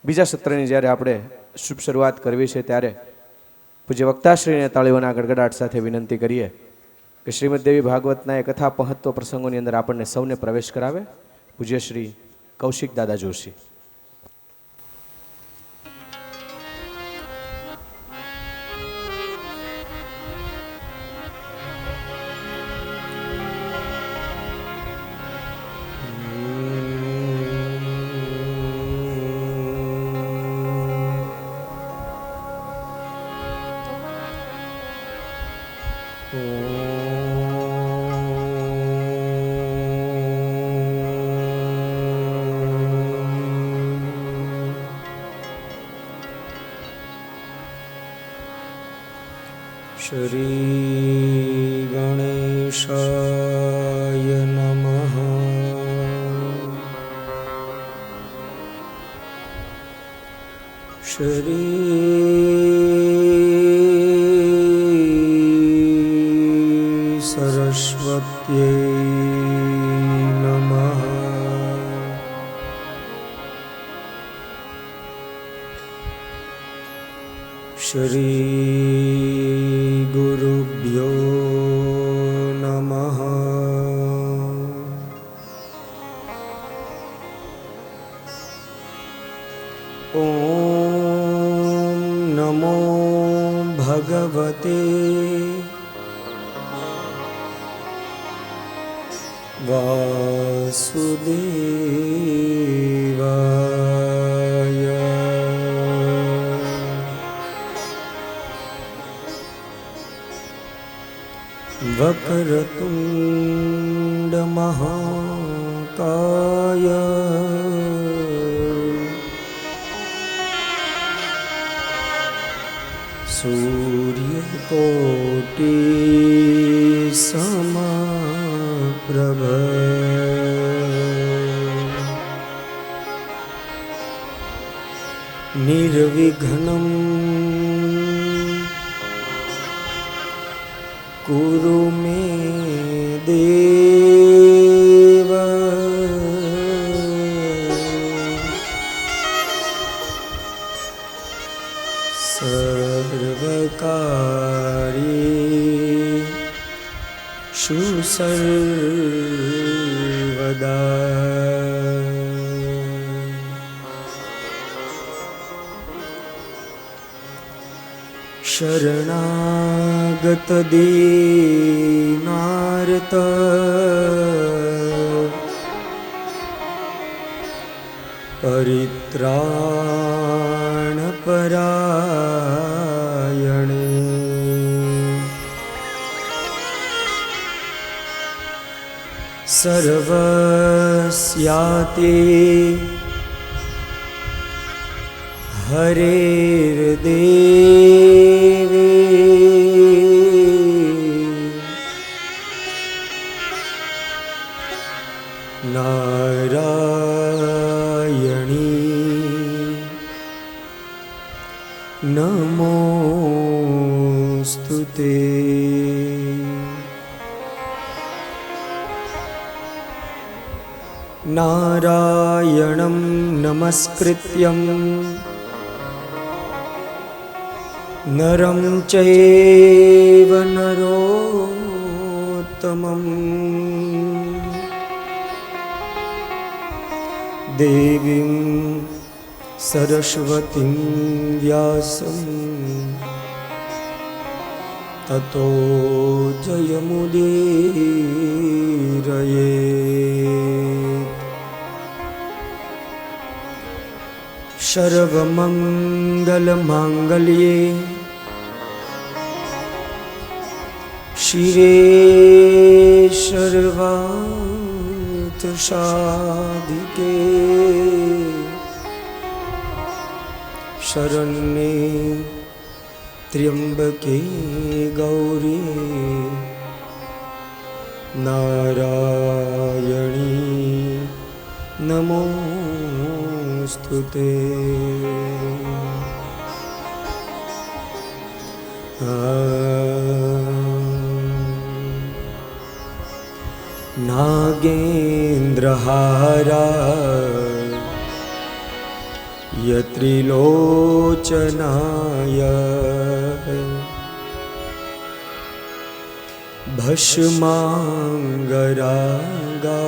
બીજા સત્રની જ્યારે આપણે શુભ શરૂઆત કરવી છે ત્યારે પૂજ્ય વક્તાશ્રીને તાળીઓના ગડગડાટ સાથે વિનંતી કરીએ કે શ્રીમદ દેવી ભાગવતના એ કથા મહત્વ પ્રસંગોની અંદર આપણને સૌને પ્રવેશ કરાવે પૂજ્ય શ્રી કૌશિક દાદા જોશી. श्री गणेशाय नमः. श्री सरस्वत्यै नमः. श्री गुरुभ्यो नमः. ओम नमो भगवते वासुदेवाय. वक्रतुंड महाकाय सूर्यकोटि समप्रभ. निर्विघ्नं कुरु मे देव. सर्वकार्येषु सर्वदा. शरणागत दीनार्त परित्राणपरायणे सर्वस्याते हरेर्देवे नारायणी नमोस्तुते. नारायणं नमस्कृत्यं नरं चैव नरोत्तमं देवीं सरस्वतीं व्यासं ततो जयमुदीरयेत्. सर्वमङ्गलमाङ्गल्ये शिवे सर्वार्थसाधिके शरण्ये त्र्यंबके गौरी नारायणी नमोस्तुते. नागेन्द्रहारा यत्रिलोचनाय भस्मांगरागा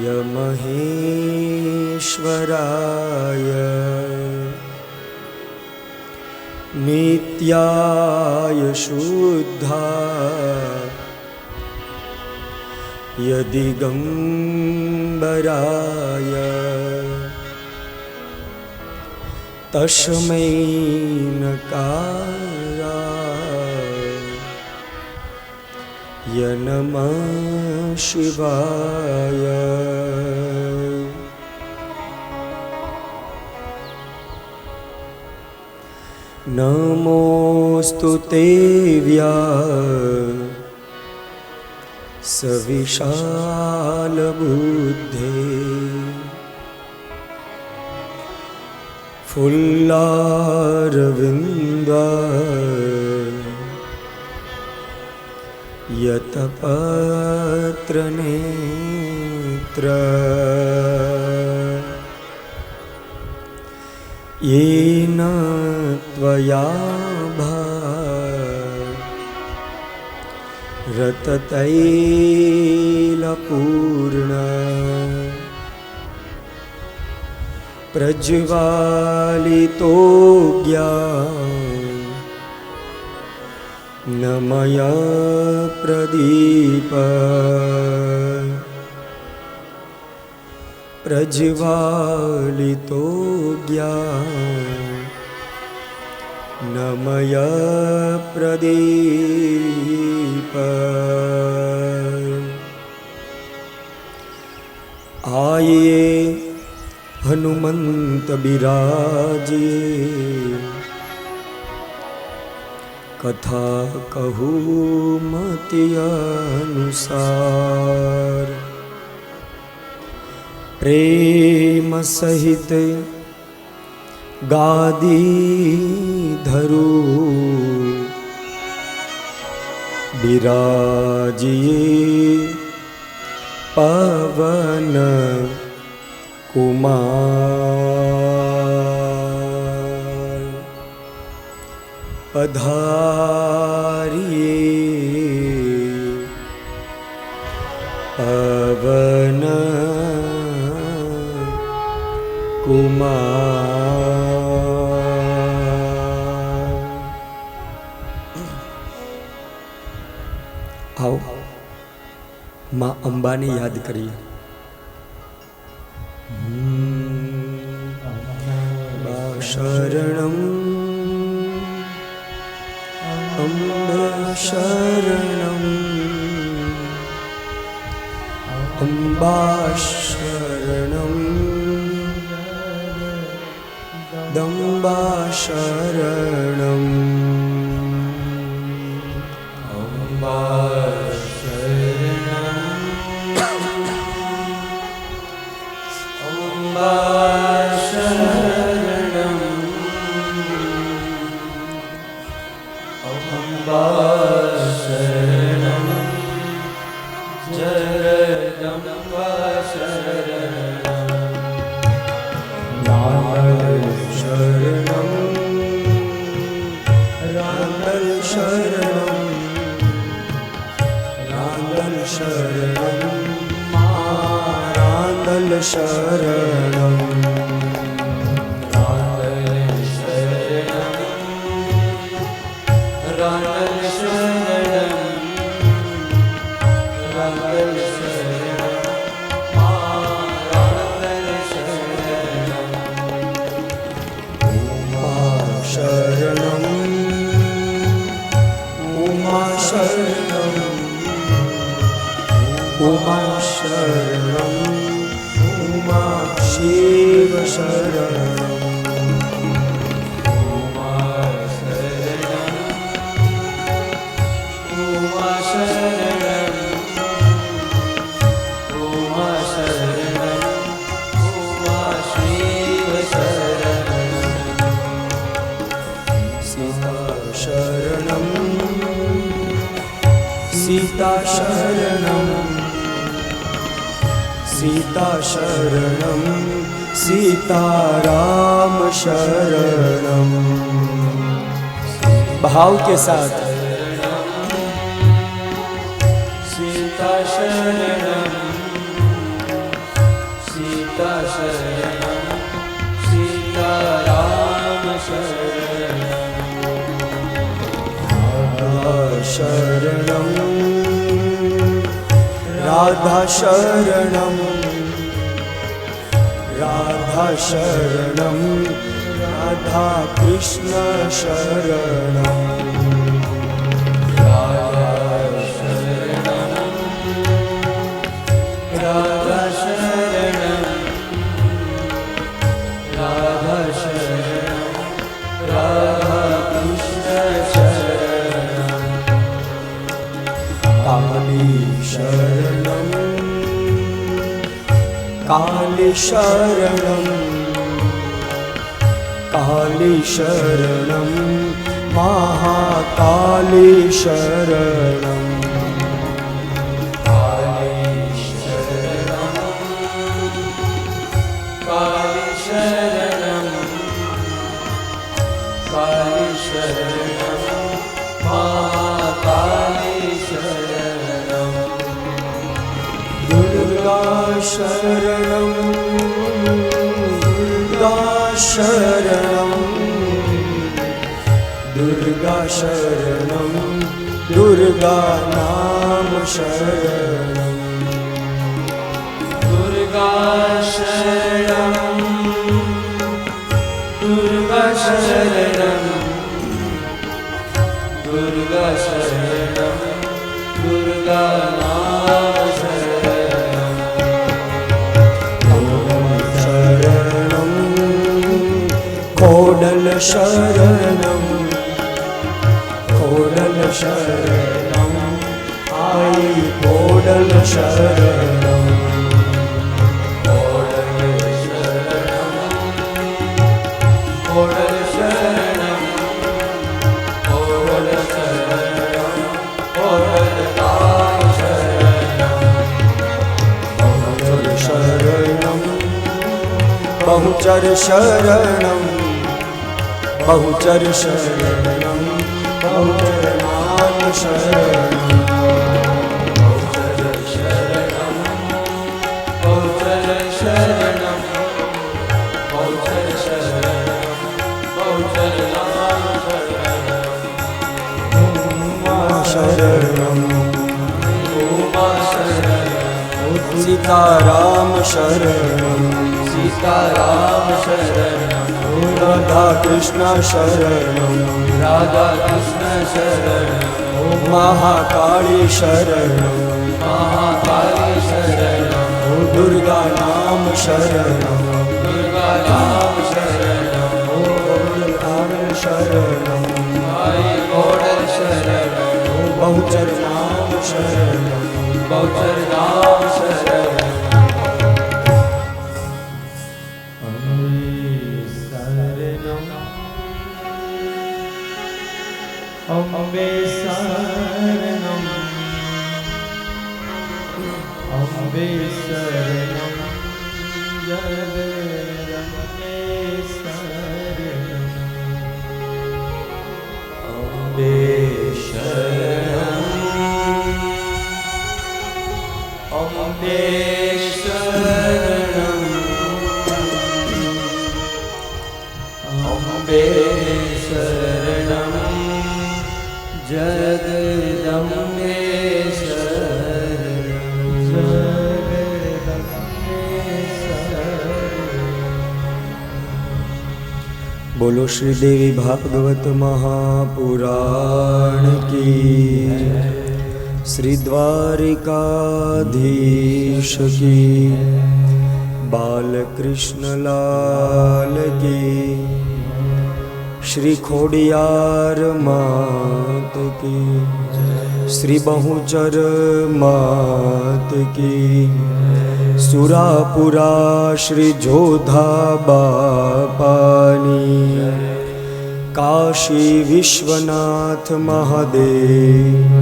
यमहेश्वराय नित्याय शुद्धा यदिगंबराय तस्मै नकाराय नमः शिवाय। नमोस्तु ते सविशालबुद्धे फुल्लारविन्द यतपत्रनेत्र येन त्वया रततैलपूर्ण प्रज्वालितो ज्ञानमय प्रदीप प्रज्वालितो ज्ञानमय प्रदीप। आइए हनुमंत बिराजिए, कथा कहूँ मति अनुसार। प्रेम सहित गादी धरू, बिराजिए पवन कुमार। पधारिए पवन कुमार। आओ माँ अंबा ने याद करिए। शरणं अम्बा शरणं अम्बा शरणं दम्बा शरणं अम्बा उमा शरणं उमा शिव शरणं उमा शरणं उमा शरणं उमा शरणं उमा शिव शरणं सीता शरणं सीता शरणं सीता शरणं सीताराम शरणं। भाव के साथ सीता शरणं सीता शरणं सीताराम शरणं। शरणं राधा शरणं राधा शरणं राधा कृष्ण शरणं। राधा शरणं राधा शरणं राधा शरणं राधा कृष्ण शरणं। काली शरणं काली शरणं काली शरणं महाकाली शरणं। काली शरणं काली शरणं काली शरणं महाकाली शरणं। दुर्गा शरणं दुर्गा शरणं दुर्गा शरणं दुर्गा नाम शरणं। दुर्गा शरणं दुर्गा शरणं दुर्गा शरणं दुर्गा नाम शरणं। शरणं खोडल शरणं खोडल शरणं आई खोडल शरणं। ओडल शरणं ओडल शरणं ओडल शरणं। बहुचर शरणं बहुचर शरणं बहुचर नाम शरणं। बहुचर शरणं बहुचर शरणं बहुचर शरणं बहुचर नाम शरणं। उमा शरणं उमा शरणं सीताराम शरणं सीताराम शरणं राधा कृष्ण शरणं राधा कृष्ण शरणं महाकाली शरणं महाकाली शरणं दुर्गा नाम शरणं दुर्गा नाम शरणं शरणं आई ओडल शरणं बहुचर नाम शरणं। बहुचर नाम शरणं। अम्बे शरणं अम्बे शरणं जगदम्बे शरणं अम्बे शरणं अम्बे शरणं अम्बे शरणं जगदम्बे शरणं जगदम्बे शरणं। बोलो श्री देवी भागवत महापुराण की श्री द्वारिकाधीश की बालकृष्ण लाल की श्री खोडियार मात की श्री बहुचर मात की सुरापुरा श्री जोधा बापानी काशी विश्वनाथ महादेव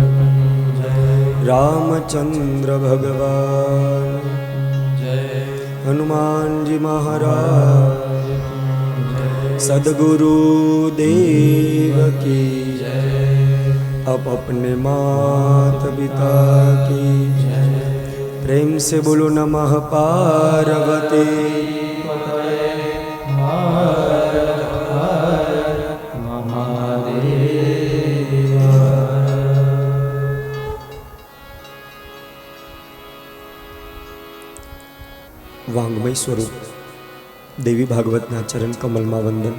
रामचंद्र भगवान हनुमान जी महाराज, सदगुरु देव की जय। अब अपने मात पिता की जय। प्रेम से बोलो नमः पार्वती। वांग्मय स्वरूप देवी भागवतना चरण कमल में वंदन।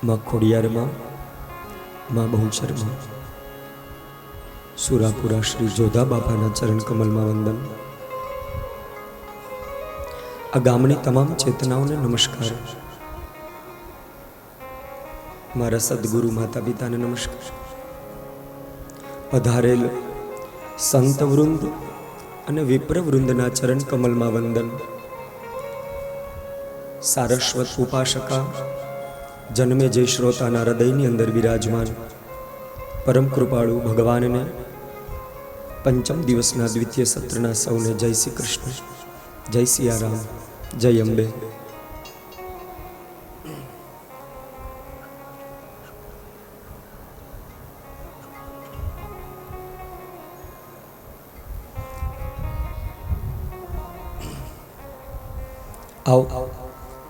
माँ खोडियार माँ बहुचर सुरापुरा श्री जोधा बापाना चरण कमल में वंदन। आ गामनी तमाम चेतनाओं ने नमस्कार। मारा सद्गुरु माता पिता ने नमस्कार। पधारेल संत वृंद અને વિપ્ર વૃંદના ચરણ કમલમાં વંદન। સારસ્વત ઉપાસકા જન્મે જે શ્રોતાના હૃદયની અંદર વિરાજમાન પરમ કૃપાળુ ભગવાનને પંચમ દિવસના દ્વિતીય સત્રના સૌને જય શ્રી કૃષ્ણ, જય સિયારામ, જય અંબે। आओ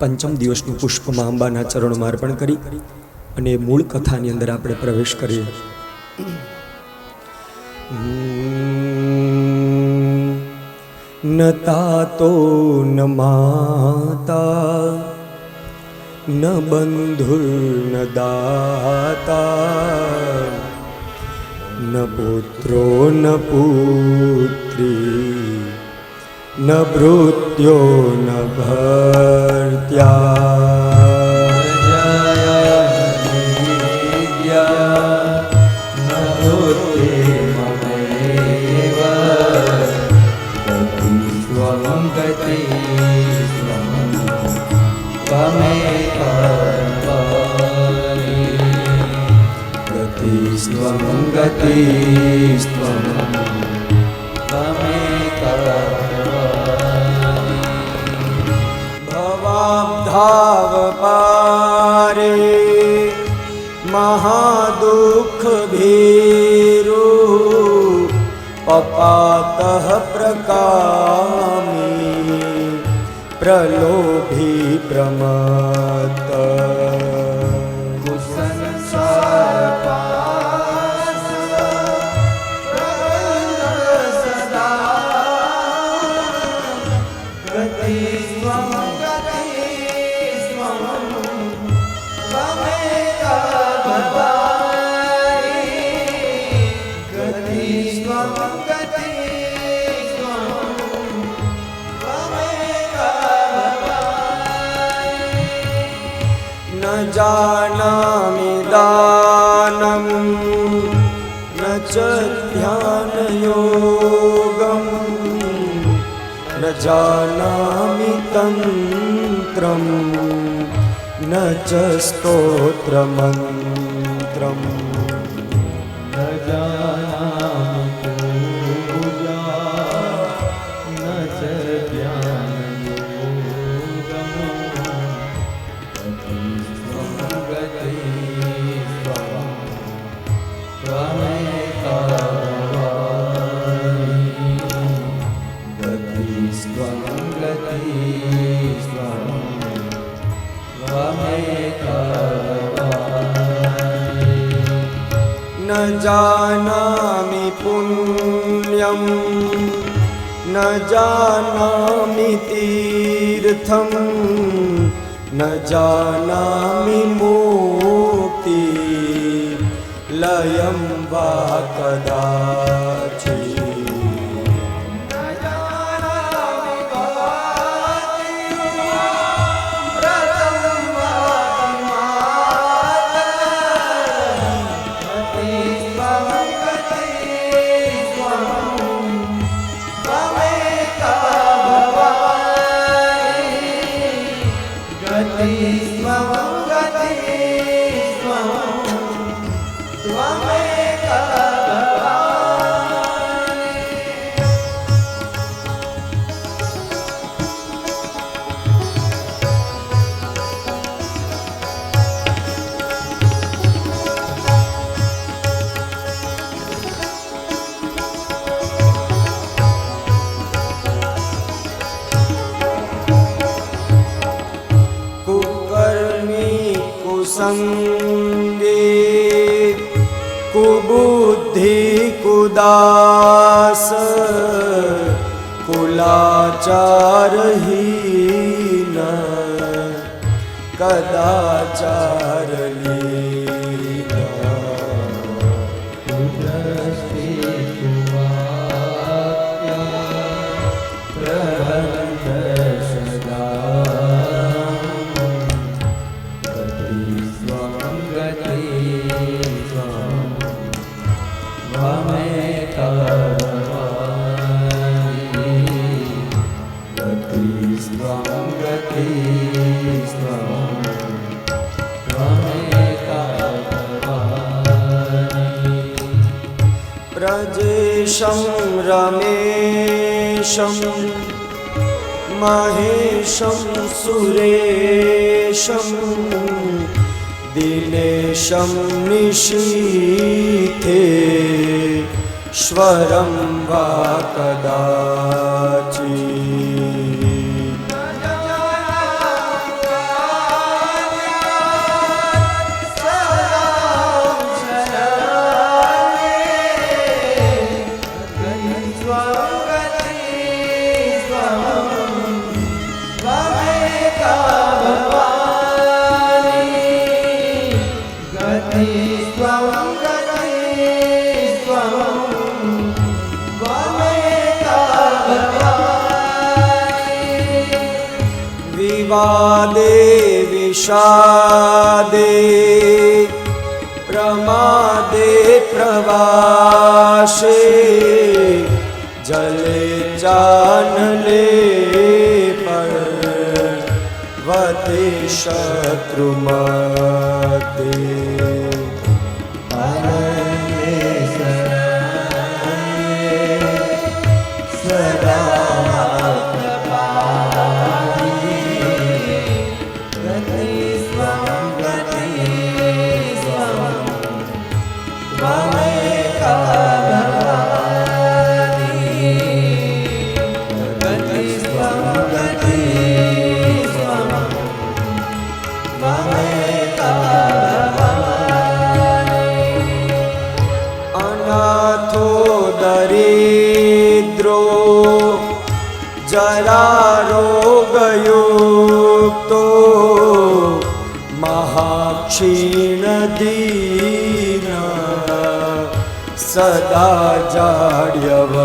पंचम दिवसનું પુષ્પમાં અંબાના ચરણોમાં અર્પણ કરી અને મૂળ કથાની અંદર આપણે પ્રવેશ કરીએ। ન તાતો ન માતા ન બંધુર ન દાતા ન પુત્રો ન પુત્રી न भृत्यो न भर्त्या भाव पारे महादुख भीरु पपातः प्रकामी प्रलोभी प्रमत्त जानामि दानं न च ध्यानयोगं न जानामि तन्त्रं न च स्तोत्रमन्त्रं न जानामि पूजा न च न जानामि पुण्यं न जानामि तीर्थं न जानामि मुक्ति लयं वा कदाचित् त्वमेव સંગે કુબુદ્ધિ કુદાસ કુલાચારહીન કદાચારલીના ઉદ્રષ્ટિ કુવાક્ય પ્રહંત સદા ગતિ સ્વં વમે કરવાણી ગતિ સ્વં પ્રજેશં રમેશં મહેશં સુરેશં દિનેશં નિશીથે સ્વરં વા કદાચિત વિવાદે વિષાદે પ્રમાદે પ્રવાસે જલે ચાનલે પર્વતે શત્રુમતે અનાથો દરિદ્રો જરા રોગયુક્તો મહાક્ષીણ દીન સદા જાડ્યવક્ત્ર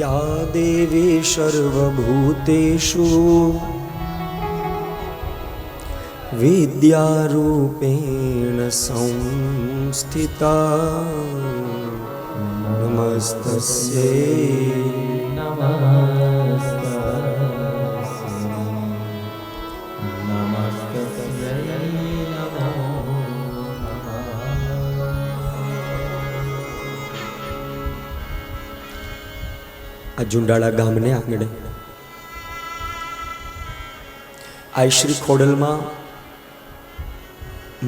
યા દેવી સર્વભૂતેષુ વિદ્યારૂપેણ સંસ્થિતા નમસ્તસ્યૈ આ જુંડાળા ગામને આંગણે આ શ્રી ખોડલમાં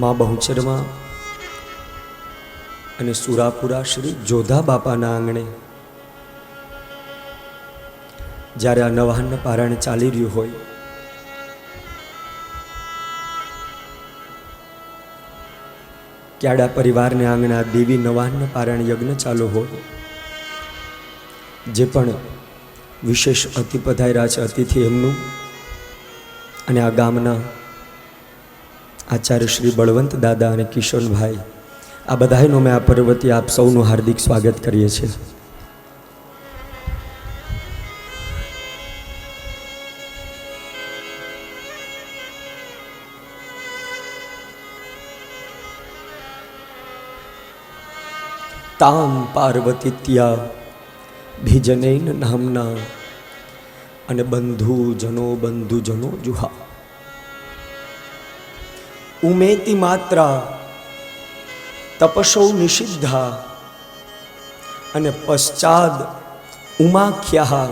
મા બહુચરમાં અને સુરાપુરા શ્રી જોધા બાપાના આંગણે જ્યારે આ નવાહન પારાયણ ચાલી રહ્યું હોય ક્યાડા પરિવારને આંગણે આ દેવી નવાહન પારાયણ યજ્ઞ ચાલુ હોય જે પણ વિશેષ અતિ પધાર્યા છે અતિથિ એમનું અને આ ગામના આચાર્ય શ્રી બળવંત દાદા અને કિશોરભાઈ આ બધાનો મેં આ પર્વતી આપ સૌનું હાર્દિક સ્વાગત કરીએ છીએ. તામ પાર્વતીત્યા ભીજનૈન નામના અને બંધુજનો જુહા ઉમેતિ માત્રા તપસો નિષિદ્ધા અને પશ્ચાદ ઉમાખ્યા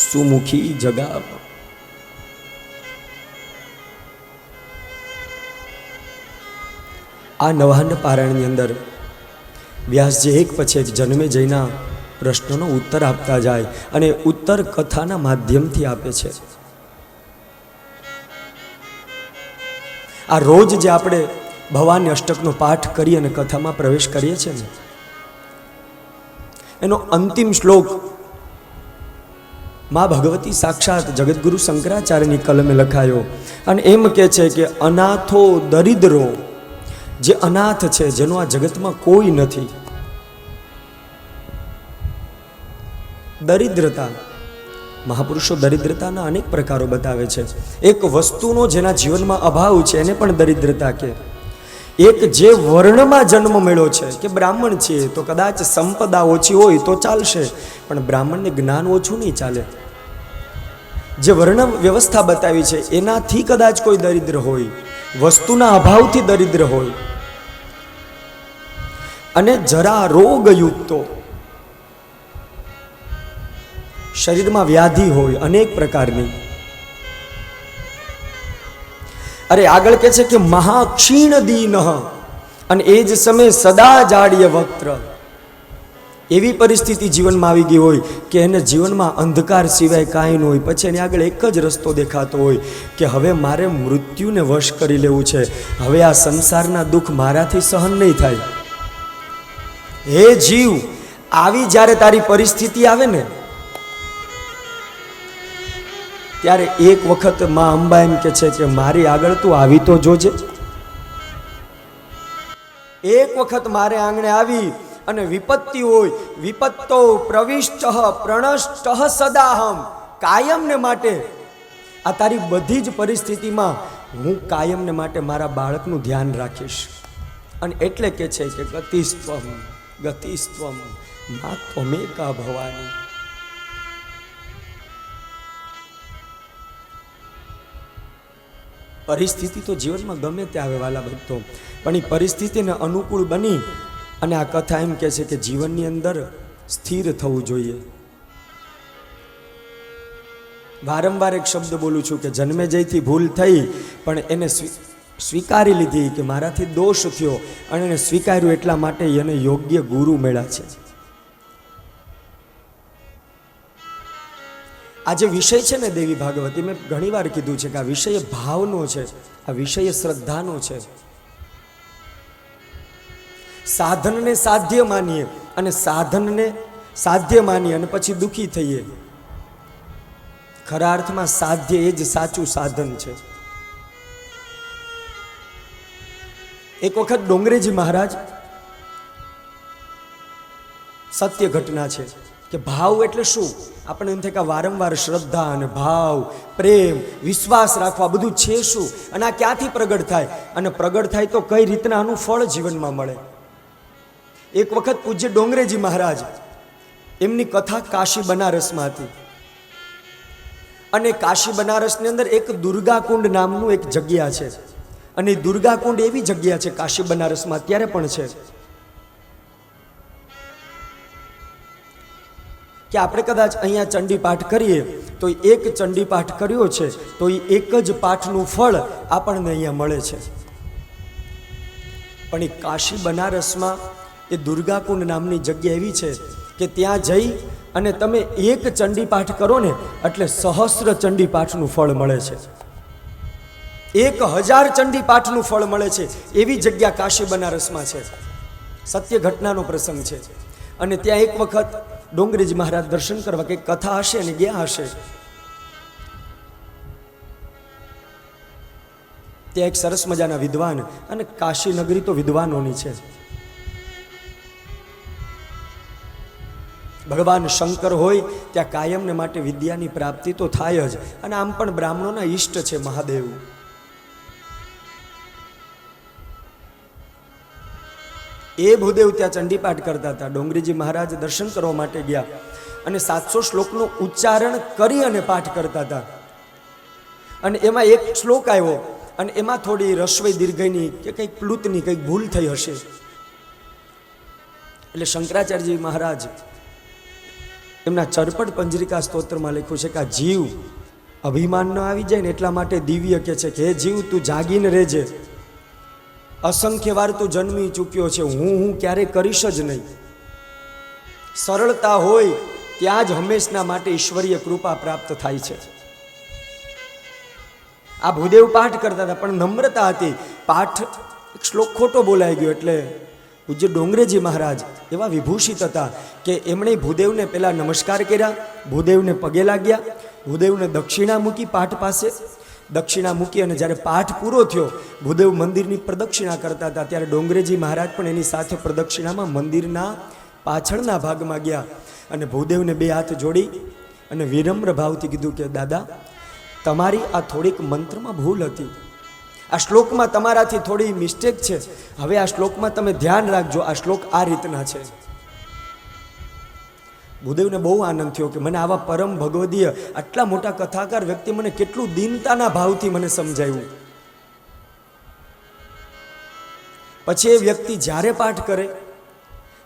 સુમુખી જગાવ. આ નવાહન પારાયણની અંદર વ્યાસજી એક પછી એક જન્મે જઈના પ્રશ્નનો ઉત્તર આપતા જાય અને ઉત્તર કથાના માધ્યમથી આપે છે. આ રોજ જે આપણે ભવાની અષ્ટકનો પાઠ કરી અને કથામાં પ્રવેશ કરીએ છીએ ને, એનો અંતિમ શ્લોક માં ભગવતી સાક્ષાત જગતગુરુ શંકરાચાર્યની કલમે લખાયો અને એમ કે છે કે અનાથો દરિદ્રો, જે અનાથ છે, જેનો આ જગતમાં કોઈ નથી. દરિદ્રતા, મહાપુરુષો દરિદ્રતાના અનેક પ્રકારો બતાવે છે. એક વસ્તુનો જેના જીવનમાં અભાવ છે એને પણ દરિદ્રતા કે. એક જે વર્ણમાં જન્મ મળ્યો છે કે બ્રાહ્મણ છે તો કદાચ સંપદા ઓછી હોય તો ચાલશે, પણ બ્રાહ્મણને જ્ઞાન ઓછું નહીં ચાલે. જે વર્ણ વ્યવસ્થા બતાવી છે એનાથી કદાચ કોઈ દરિદ્ર હોય, વસ્તુના અભાવથી દરિદ્ર હોય, અને જરા રોગયુક્તો, શરીરમાં વ્યાધિ હોય અનેક પ્રકારની. અરે આગળ કે છે કે મહાક્ષીણ દીન, અને એ જ સમયે સદા જાડ્ય વક્ત્ર. એવી પરિસ્થિતિ જીવનમાં આવી ગઈ હોય કે એને જીવનમાં અંધકાર સિવાય કાંઈ ન હોય. પછી એની આગળ એક જ રસ્તો દેખાતો હોય કે હવે મારે મૃત્યુને વશ કરી લેવું છે, હવે આ સંસારના દુઃખ મારાથી સહન નહીં થાય. હે જીવ, આવી જ્યારે તારી પરિસ્થિતિ આવે ને, ત્યારે એક વખત માં અંબા એમ કે છે કે મારી આગળ તું આવી તો જોજે. એક વખત મારે આંગણે આવી અને વિપત્તિ હોય, વિપત્તો પ્રવિષ્ટ પ્રણષ્ટ સદાહમ, કાયમને માટે આ તારી બધી જ પરિસ્થિતિમાં હું કાયમને માટે મારા બાળકનું ધ્યાન રાખીશ. અને એટલે કે છે કે ગતિસ્ત્વમ ગતિસ્ત્વમ મા ત્વમેકા ભવાની. પરિસ્થિતિ તો જીવનમાં ગમે તે આવે વાલા ભક્તો, પણ એ પરિસ્થિતિને અનુકૂળ બની અને આ કથા એમ કહે છે કે જીવનની અંદર સ્થિર થવું જોઈએ. વારંવાર એક શબ્દ બોલું છું કે જન્મેજયથી ભૂલ થઈ પણ એને સ્વીકારી લીધી કે મારાથી દોષ થયો, અને એને સ્વીકાર્યું એટલા માટે એને યોગ્ય ગુરુ મળ્યા છે. આ જે વિષય છે ને દેવી ભાગવતી, મેં ઘણી વાર કીધું છે કે આ વિષય ભાવનો છે, આ વિષય શ્રદ્ધાનો છે. સાધનને સાધ્ય માનીએ અને સાધનને સાધ્ય માનીએ અને પછી દુઃખી થઈએ. ખરા અર્થમાં સાધ્ય એ જ સાચું સાધન છે. એક વખત ડોંગરેજી મહારાજ, સત્ય ઘટના છે કે ભાવ એટલે શું, આપણે એમ થાય કે વારંવાર શ્રદ્ધા અને ભાવ, પ્રેમ, વિશ્વાસ રાખવા બધું છે શું, અને આ ક્યાંથી પ્રગટ થાય, અને પ્રગટ થાય તો કઈ રીતના આનું ફળ જીવનમાં મળે. એક વખત પૂજ્ય ડોંગરેજી મહારાજ, એમની કથા કાશી બનારસમાં હતી, અને કાશી બનારસની અંદર એક દુર્ગાકુંડ નામનું એક જગ્યા છે, અને દુર્ગાકુંડ એવી જગ્યા છે કાશી બનારસમાં અત્યારે પણ છે કે આપણે કદાચ અહીંયા ચંડી પાઠ કરીએ તો એક ચંડી પાઠ કર્યો છે તો એ એક જ પાઠનું ફળ આપણને અહીંયા મળે છે. પણ એ કાશી બનારસમાં એ દુર્ગાકુંડ નામની જગ્યા એવી છે કે ત્યાં જઈ અને તમે એક ચંડી પાઠ કરો ને એટલે સહસ્ર ચંડી પાઠનું ફળ મળે છે, 1000 ચંડી પાઠનું ફળ મળે છે. એવી જગ્યા કાશી બનારસમાં છે. સત્ય ઘટનાનો પ્રસંગ છે. અને ત્યાં એક વખત ડોંગરેજી મહારાજ દર્શન કરવા કંઈક કથા હશે ને ગયા હશે. ત્યાં એક સરસ મજાના વિદ્વાન, અને કાશી નગરી તો વિદ્વાનોની છે. ભગવાન શંકર હોય ત્યાં કાયમને માટે વિદ્યાની પ્રાપ્તિ તો થાય જ, અને આમ પણ બ્રાહ્મણોના ઈષ્ટ છે મહાદેવ. એ ભૂદેવ ત્યાં ચંડીપાઠ કરતા હતા. ડોંગરીજી મહારાજ દર્શન કરવા માટે ગયા અને 700 શ્લોકનું ઉચ્ચારણ કરી અને પાઠ કરતા હતા. અને એમાં એક શ્લોક આવ્યો અને એમાં થોડી રસ્વઈ દીર્ઘઈની કે કંઈક પ્લુતની કંઈક ભૂલ થઈ હશે. એટલે શંકરાચાર્યજી મહારાજ એમના ચરપટ પંજરિકા સ્તોત્રમાં લખ્યું છે કે આ જીવ અભિમાન ન આવી જાય ને એટલા માટે દિવ્ય કે છે કે હે જીવ, તું જાગીને રહેજે. અસંખ્ય વાર તું જન્મી ચૂક્યો છે, હું ક્યારેય કરીશ જ નહીં. સરળતા હોય ત્યાં જ હંમેશના માટે ઈશ્વરીય કૃપા પ્રાપ્ત થાય છે. આ ભૂદેવ પાઠ કરતા હતા પણ નમ્રતા હતી. પાઠ એક શ્લોક ખોટો બોલાઈ ગયો એટલે પૂજ્ય ડોંગરેજી મહારાજ એવા વિભૂષિત હતા કે એમણે ભૂદેવને પહેલા નમસ્કાર કર્યા, ભૂદેવને પગે લાગ્યા, ભૂદેવને દક્ષિણા મૂકી પાઠ પાસે. દક્ષિણા મૂકી અને જ્યારે પાઠ પૂરો થયો, ભૂદેવ મંદિરની પ્રદક્ષિણા કરતા હતા ત્યારે ડોંગરેજી મહારાજ પણ એની સાથે પ્રદક્ષિણામાં મંદિરના પાછળના ભાગમાં ગયા અને ભૂદેવને 2 હાથ જોડી અને વિનમ્ર ભાવથી કીધું કે દાદા, તમારી આ થોડીક મંત્રમાં ભૂલ હતી, આ શ્લોકમાં તમારાથી થોડી મિસ્ટેક છે, હવે આ શ્લોકમાં તમે ધ્યાન રાખજો, આ શ્લોક આ રીતના છે. ભૂદેવને બહુ આનંદ થયો કે મને આવા પરમ ભગવદીય આટલા મોટા કથાકાર વ્યક્તિ મને કેટલું દીનતાના ભાવથી મને સમજાવ્યું. પછી એ વ્યક્તિ જ્યારે પાઠ કરે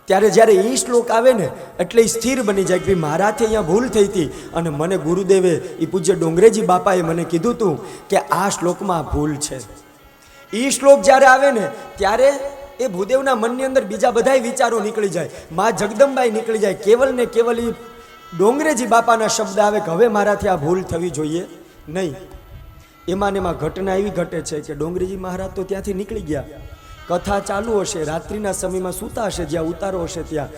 ત્યારે જ્યારે એ શ્લોક આવે ને એટલે એ સ્થિર બની જાય કે મારાથી અહીંયા ભૂલ થઈ હતી અને મને ગુરુદેવે એ પૂજ્ય ડોંગરેજી બાપાએ મને કીધું હતું કે આ શ્લોકમાં ભૂલ છે. એ શ્લોક જ્યારે આવે ને ત્યારે એ ભૂદેવના મનની અંદર બીજા બધાય વિચારો નીકળી જાય, માં જગદંબાઈ નીકળી જાય, કેવલ ને કેવલ એ ડોંગરેજી બાપાના શબ્દ આવે કે હવે મારાથી આ ભૂલ થવી જોઈએ નહીં. એમાં ને એમાં ઘટના એવી ઘટે છે કે ડોંગરેજી મહારાજ તો ત્યાંથી નીકળી ગયા. કથા ચાલુ હશે, રાત્રિના સમયમાં સૂતા હશે, જ્યાં ઉતારો હશે ત્યાં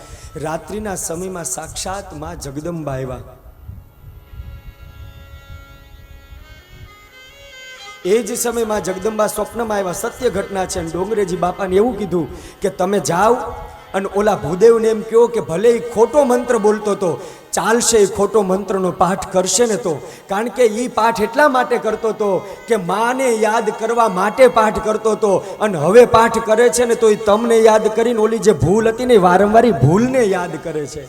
રાત્રિના સમયમાં સાક્ષાત માં જગદંબા આવ્યા. એ જ સમયમાં જગદંબા સ્વપ્નમાં આવ્યા. સત્ય ઘટના છે. ડોંગરેજી બાપાને એવું કીધું કે તમે જાઓ અને ઓલા ભૂદેવને એમ કહો કે ભલે એ ખોટો મંત્ર બોલતો હતો, ચાલશે, એ ખોટો મંત્રનો પાઠ કરશે ને તો, કારણ કે એ પાઠ એટલા માટે કરતો હતો કે માને યાદ કરવા માટે પાઠ કરતો હતો અને હવે પાઠ કરે છે ને તો એ તમને યાદ કરીને ઓલી જે ભૂલ હતી ને વારંવાર ભૂલને યાદ કરે છે.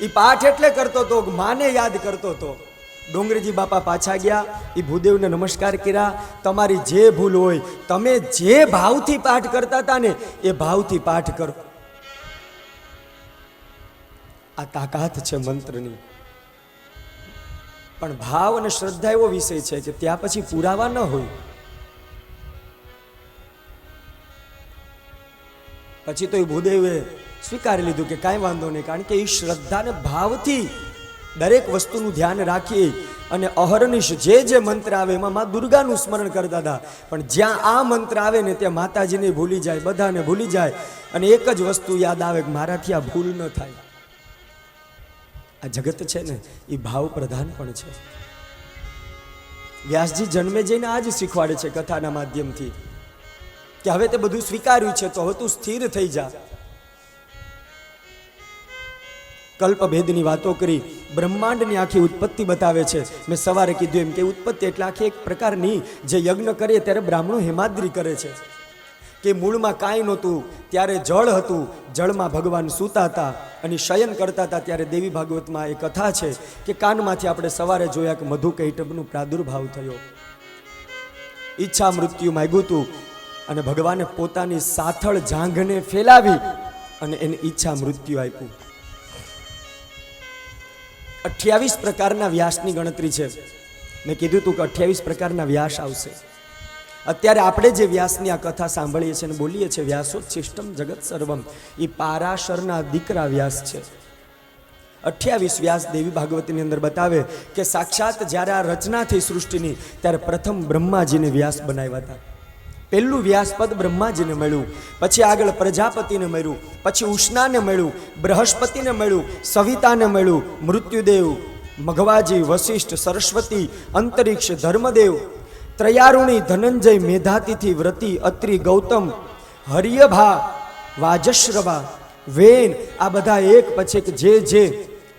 એ પાઠ એટલે કરતો હતો, માને યાદ કરતો હતો. ડોંગરેજી બાપા પાછા ગયા, એ ભૂદેવને નમસ્કાર કર્યા. તમારી જે ભૂલ હોય, તમે જે ભાવથી પાઠ કરતા હતા ને એ ભાવથી પાઠ કરો. આ તાકાત છે મંત્રની. પણ ભાવ અને શ્રદ્ધા એવો વિષય છે કે ત્યાં પછી પુરાવા ન હોય. પછી તો એ ભૂદેવે સ્વીકારી લીધું કે કાંઈ વાંધો નહીં, કારણ કે એ શ્રદ્ધાને ભાવથી દરેક વસ્તુનું ધ્યાન રાખી અને અહર્નિશ જે મંત્ર આવે એમાં મા દુર્ગાનું સ્મરણ કરતા હતા. પણ જ્યાં આ મંત્ર આવે ને ત્યાં માતાજીને ભૂલી જાય, બધાને ભૂલી જાય અને એક જ વસ્તુ યાદ આવે કે મારાથી આ ભૂલ ન થાય. આ જગત છે ને એ ભાવ પ્રધાન પણ છે. વ્યાસજી જન્મે જઈને આ જ શીખવાડે છે કથાના માધ્યમથી કે હવે તે બધું સ્વીકાર્યું છે તો હવે તું સ્થિર થઈ જા. કલ્પભેદની વાતો કરી, બ્રહ્માંડની આખી ઉત્પત્તિ બતાવે છે. મેં સવારે કીધું એમ કે ઉત્પત્તિ એટલે આખી એક પ્રકારની જે યજ્ઞ કરીએ ત્યારે બ્રાહ્મણો હેમાદ્રી કરે છે કે મૂળમાં કાંઈ નહોતું, ત્યારે જળ હતું, જળમાં ભગવાન સૂતા હતા અને શયન કરતા હતા. ત્યારે દેવી ભાગવતમાં એ કથા છે કે કાનમાંથી આપણે સવારે જોયા કે મધુકૈટભનો પ્રાદુર્ભાવ થયો. ઈચ્છા મૃત્યુ માંગ્યું હતું અને ભગવાને પોતાની સાથળ જાંઘને ફેલાવી અને એને ઈચ્છા મૃત્યુ આપ્યું. 28 પ્રકારના વ્યાસની ગણતરી છે. મેં કીધું હતું કે 28 પ્રકારના વ્યાસ આવશે. અત્યારે આપણે જે વ્યાસની આ કથા સાંભળીએ છીએ અને બોલીએ છીએ, વ્યાસોચ્છિષ્ટમ જગત સર્વમ, એ પારાશરના દીકરા વ્યાસ છે. 28 વ્યાસ દેવી ભાગવતીની અંદર બતાવે કે સાક્ષાત જ્યારે આ રચના થઈ સૃષ્ટિની ત્યારે પ્રથમ બ્રહ્માજીને વ્યાસ બનાવ્યા હતા. પહેલું વ્યાસપદ બ્રહ્માજીને મળ્યું, પછી આગળ પ્રજાપતિને મળ્યું, પછી ઉષ્ણાને મળ્યું, બૃહસ્પતિને મળ્યું, સવિતાને મળ્યું, મૃત્યુદેવ, મઘવાજી, વશિષ્ઠ, સરસ્વતી, અંતરિક્ષ, ધર્મદેવ, ત્રયારુણી, ધનંજય, મેધાતિથિ, વ્રતિ, અત્રિ, ગૌતમ, હરિયભા, વાજશ્રવા, વેન, આ બધા એક પછી જે જે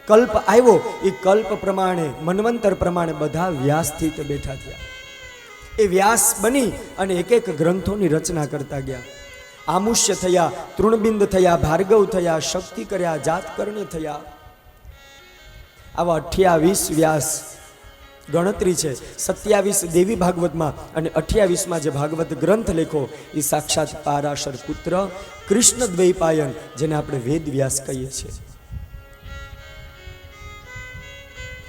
કલ્પ આવ્યો એ કલ્પ પ્રમાણે, મન્વંતર પ્રમાણે બધા વ્યાસથી તે બેઠા થયા. એ વ્યાસ બની અને એક એક ગ્રંથોની રચના કરતા ગયા. આમુષ્ય થયા, તૃણબિંદ થયા, ભાર્ગવ થયા, શક્તિ કર્યા, જાતકર્ણ્ય થયા. આવા 28 વ્યાસ ગણતરી છે. 27 દેવી ભાગવતમાં અને 28માં જે ભાગવત ગ્રંથ લેખો એ સાક્ષાત પારાશર પુત્ર કૃષ્ણ દ્વૈપાયન, જેને આપણે વેદ વ્યાસ કહીએ છીએ.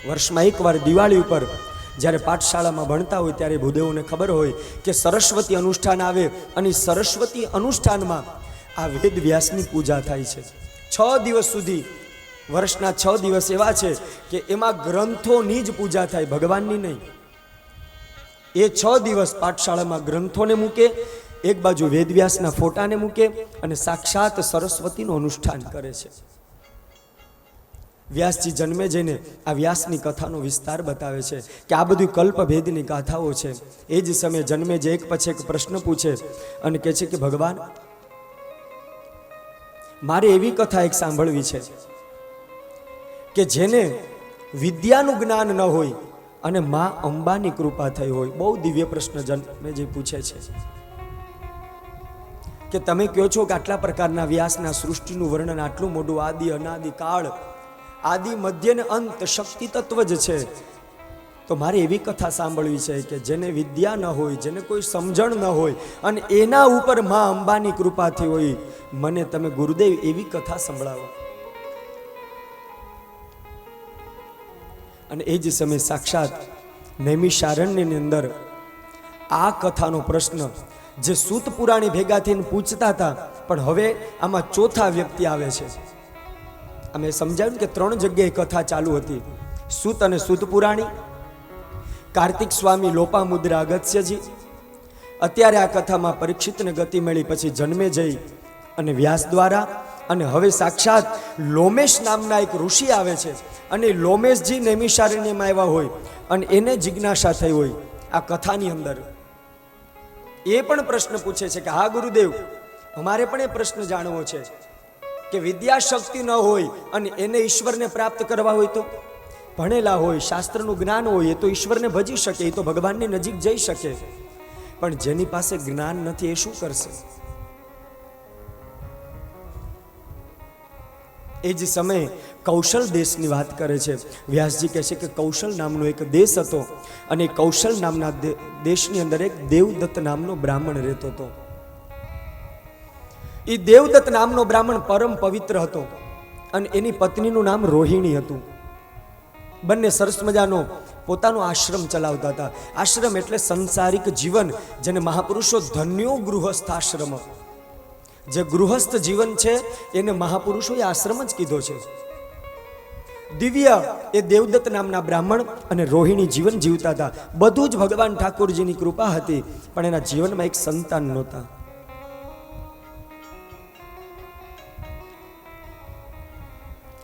વર્ષમાં એકવાર દિવાળી ઉપર જ્યારે પાઠશાળામાં ભણતા હોય ત્યારે ભૂદેવોને ખબર હોય કે સરસ્વતી અનુષ્ઠાન આવે અને સરસ્વતી અનુષ્ઠાનમાં આ વેદ વ્યાસની પૂજા થાય છે. 6 દિવસ સુધી, વર્ષના 6 દિવસ એવા છે કે એમાં ગ્રંથોની જ પૂજા થાય, ભગવાનની નહીં. એ 6 દિવસ પાઠશાળામાં ગ્રંથોને મૂકે, એક બાજુ વેદવ્યાસના ફોટાને મૂકે અને સાક્ષાત સરસ્વતીનું અનુષ્ઠાન કરે છે. વ્યાસજી જન્મે જઈને આ વ્યાસની કથાનો વિસ્તાર બતાવે છે કે આ બધું કલ્પભેદની ગાથાઓ છે. એ જ સમયે જન્મે જે એક પછી એક પ્રશ્ન પૂછે અને કહે છે કે ભગવાન, મારે એવી કથા એક સાંભળવી છે કે જેને વિદ્યાનું જ્ઞાન ન હોય અને માં અંબાની કૃપા થઈ હોય. બહુ દિવ્ય પ્રશ્ન જન્મે જે પૂછે છે કે તમે કહો છો કે આટલા પ્રકારના વ્યાસના સૃષ્ટિનું વર્ણન આટલું મોટું, આદિ અનાદિ કાળ, આદિ મધ્ય ને અંત શક્તિ તત્વ જ છે, તો મારે એવી કથા સાંભળવી છે કે જેને વિદ્યા ન હોય, જેને કોઈ સમજણ ન હોય અને એના ઉપર માં અંબાની કૃપાથી હોય. મને તમે ગુરુદેવ એવી કથા સંભળાવો. અને એ જ સમયે સાક્ષાત નૈમિષારણ્યની અંદર આ કથાનો પ્રશ્ન જે સૂત પુરાણી ભેગા થઈને પૂછતા હતા, પણ હવે આમાં ચોથા વ્યક્તિ આવે છે. અમે સમજાવ્યું કે 3 જગ્યાએ કથા ચાલુ હતી, સૂત અને સૂત પુરાણી, કાર્તિક સ્વામી, લોપામુદ્રા અગત્યજી. અત્યારે આ કથામાં પરીક્ષિતને ગતિ મળી, પછી જન્મે જઈ અને વ્યાસ દ્વારા, અને હવે સાક્ષાત લોમેશ નામના એક ઋષિ આવે છે અને લોમેશજી નૈમિષારણ્યમાં આવ્યા હોય અને એને જિજ્ઞાસા થઈ હોય આ કથાની અંદર. એ પણ પ્રશ્ન પૂછે છે કે હા ગુરુદેવ, અમારે પણ એ પ્રશ્ન જાણવો છે કે વિદ્યા શક્તિ ન હોય અને એને ઈશ્વરને પ્રાપ્ત કરવા હોય તો? ભણેલા હોય, શાસ્ત્રનું જ્ઞાન હોય, એ તો ઈશ્વરને ભજી શકે, એ તો ભગવાનની નજીક જઈ શકે, પણ જેની પાસે જ્ઞાન નથી એ શું કરશે? એ જ સમયે કૌશલ દેશની વાત કરે છે. વ્યાસજી કહે છે કે કૌશલ નામનો એક દેશ હતો અને કૌશલ નામના દેશની અંદર એક દેવદત્ત નામનો બ્રાહ્મણ રહેતો હતો. એ દેવદત્ત નામનો બ્રાહ્મણ પરમ પવિત્ર હતો અને એની પત્નીનું નામ રોહિણી હતું. બંને સરસ મજાનો પોતાનો આશ્રમ ચલાવતા હતા. આશ્રમ એટલે સંસારિક જીવન, જેને મહાપુરુષો ધન્યો ગૃહસ્થાશ્રમ, જે ગૃહસ્થ જીવન છે એને મહાપુરુષોએ આશ્રમ જ કીધો છે. દિવ્ય એ દેવદત્ત નામના બ્રાહ્મણ અને રોહિણી જીવન જીવતા હતા. બધું જ ભગવાન ઠાકોરજીની કૃપા હતી, પણ એના જીવનમાં એક સંતાન નહોતા.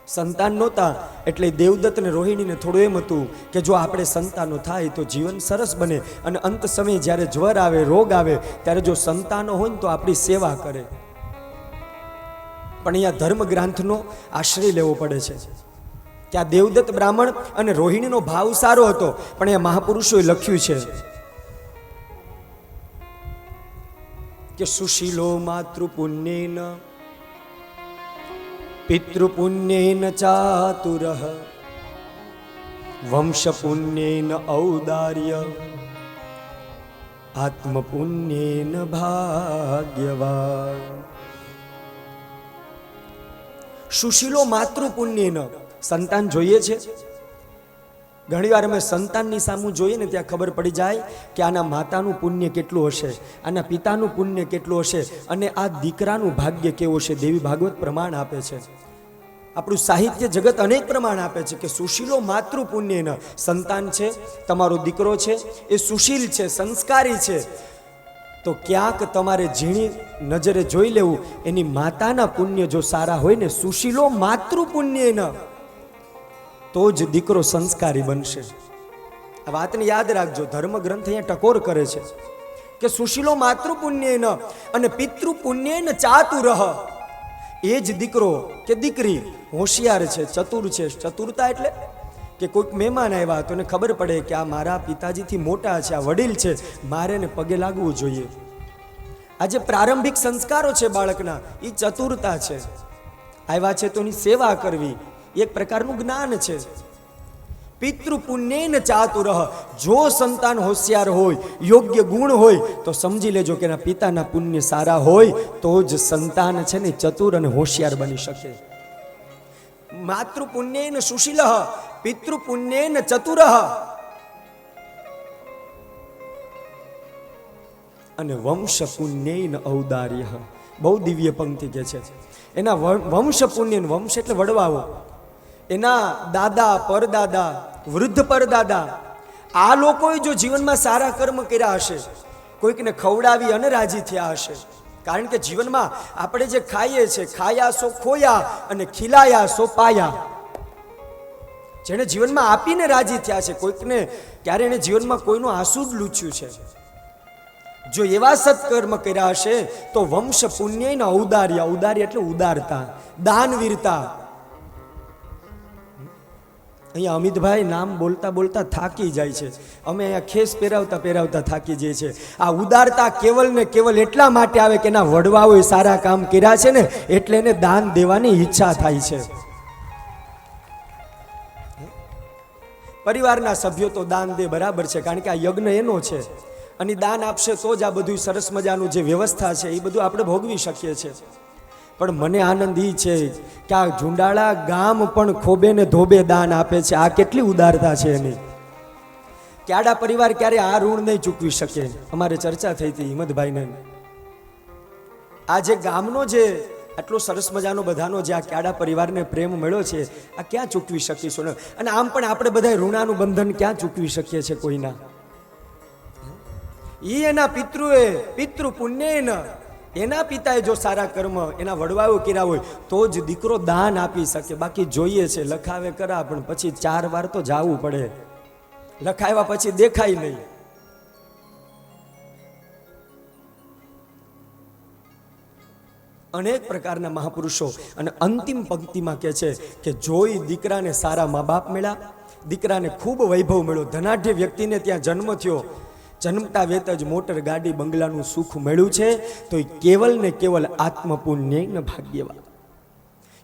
સંતાન નહોતા એટલે દેવદત્ત અને રોહિણીને થોડું એમ હતું કે જો આપણે સંતાનો થાય તો જીવન સરસ બને, અને અંત સમયે જ્યારે જ્વર આવે, રોગ આવે, ત્યારે જો સંતાનો હોય ને તો આપણી સેવા કરે. પણ અહીંયા ધર્મ ગ્રંથનો આશ્રય લેવો પડે છે કે આ દેવદત્ત બ્રાહ્મણ અને રોહિણીનો ભાવ સારો હતો, પણ અહીંયા મહાપુરુષોએ લખ્યું છે કે સુશીલો માતૃપુણ્યેન પિતૃપુણ્યેન ચાતુરઃ વંશપુણ્યેન ઔદાર્ય આત્મપુણ્યેન ભાગ્યવાન. સુશીલો માતૃપુણ્યેન, સંતાન જોઈએ છે. ઘણીવાર અમે સંતાનની સામું જોઈએ ને ત્યાં ખબર પડી જાય કે આના માતાનું પુણ્ય કેટલું હશે, આના પિતાનું પુણ્ય કેટલું હશે અને આ દીકરાનું ભાગ્ય કેવું છે. દેવી ભાગવત પ્રમાણ આપે છે, આપણું સાહિત્ય જગત અનેક પ્રમાણ આપે છે કે સુશીલો માતૃપુણ્યેન, સંતાન છે, તમારો દીકરો છે, એ સુશીલ છે, સંસ્કારી છે, તો ક્યાંક તમારે ઝીણી નજરે જોઈ લેવું એની માતાના પુણ્ય જો સારા હોય ને, સુશીલો માતૃપુણ્યેન, તો જ દીકરો સંસ્કારી બનશે. આ વાતને યાદ રાખજો. ધર્મ ગ્રંથ અહીંયા ટકોર કરે છે કે સુશીલો માતૃપુણ્યેન અને પિતૃપુણ્યેન ચાતુરઃ, એ જ દીકરો કે દીકરી હોશિયાર છે, ચતુર છે. ચતુરતા એટલે કે કોઈક મહેમાન આવ્યા તો એને ખબર પડે કે આ મારા પિતાજીથી મોટા છે, આ વડીલ છે, મારે એને પગે લાગવું જોઈએ. આ જે પ્રારંભિક સંસ્કારો છે બાળકના, એ ચતુરતા છે. આવ્યા છે તો એની સેવા કરવી એક પ્રકારનું જ્ઞાન છે. પિતૃ પુણ્યેન ચાતુરઃ, જો સંતાન હોશિયાર હોય, યોગ્ય ગુણ હોય, તો સમજી લેજો કે એના પિતાના પુણ્ય સારા હોય તો જ સંતાન છે ને ચતુર અને હોશિયાર બની શકે. માતૃ પુણ્યેન સુશીલઃ, પિતૃ પુણ્યેન ચતુરઃ. અને વંશ પુણ્યેન ઔદાર્યઃ. બહુ દિવ્ય પંક્તિ કે છે. એના વંશ પુણ્ય, વંશ એટલે વડવાઓ, એના દાદા પરદાદા, વૃદ્ધ પરદાદા, આ લોકોએ જો જીવનમાં સારા કર્મ કર્યા હશે, કોઈકને ખવડાવી અને રાજી થયા હશે. કારણ કે જીવનમાં આપણે જે ખાઈએ છે, ખાયા સો ખોયા અને ખીલાયા સો પાયા. જેને જીવનમાં આપીને રાજી થયા છે, કોઈકને ક્યારે એને જીવનમાં કોઈનું આંસુ જ લૂછ્યું છે, જો એવા સત્કર્મ કર્યા હશે તો વંશ પુણ્ય ઔદાર્ય. ઔદાર્ય એટલે ઉદારતા, દાનવીરતા. અહીંયા અમિતભાઈ નામ બોલતા બોલતા થાકી જાય છે. અમે અહીંયા ખેસ પહેરાવતા પહેરાવતા થાકી જઈએ છીએ. આ ઉદારતા કેવલ ને કેવલ એટલા માટે આવે કે એના વડવાઓએ સારા કામ કર્યા છે ને, એટલે એને દાન દેવાની ઈચ્છા થાય છે. પરિવારના સભ્યો તો દાન દે બરાબર છે, કારણ કે આ યજ્ઞ એનો છે, અને દાન આપશે તો જ આ બધું સરસ મજાનું જે વ્યવસ્થા છે એ બધું આપણે ભોગવી શકીએ છીએ. પણ મને આનંદ એ છે કે આ ઝુંડાળા ગામ પણ ખોબે ને ધોબે દાન આપે છે. આ કેટલી ઉદારતા છે એની. ક્યાડા પરિવાર ક્યારે આ ઋણ નહીં ચૂકવી શકે. અમારે ચર્ચા થઈ હતી હિંમતભાઈને. આ જે ગામનો જે આટલો સરસ મજાનો બધાનો જે આ ક્યાડા પરિવારને પ્રેમ મળ્યો છે, આ ક્યાં ચૂકવી શકીશું? અને આમ પણ આપણે બધા ઋણાનું બંધન ક્યાં ચૂકવી શકીએ છીએ કોઈના? ઈ એના પિતૃએ પિતૃ પુણ્યેન, એના પિતાએ જો સારા કર્મ એના વડવાઓ કર્યા હોય તો જ દીકરો દાન આપી શકે. બાકી જોઈએ છે લખાવે કરા, પણ પછી 4 વાર તો જાવું પડે. લખાવ્યા પછી દેખાય નહીં. અનેક પ્રકારના મહાપુરુષો અને અંતિમ પંક્તિમાં કહે છે કે જોઈ દીકરાને સારા મા બાપ મળ્યા, દીકરાને ખૂબ વૈભવ મળ્યો, ધનાઢ્ય વ્યક્તિને ત્યાં જન્મ થયો, જન્મતા વેત જ મોટર ગાડી બંગલાનું સુખ મળ્યું છે, તો એ કેવલ ને કેવલ આત્મપુણ્ય ભાગ્યવાન.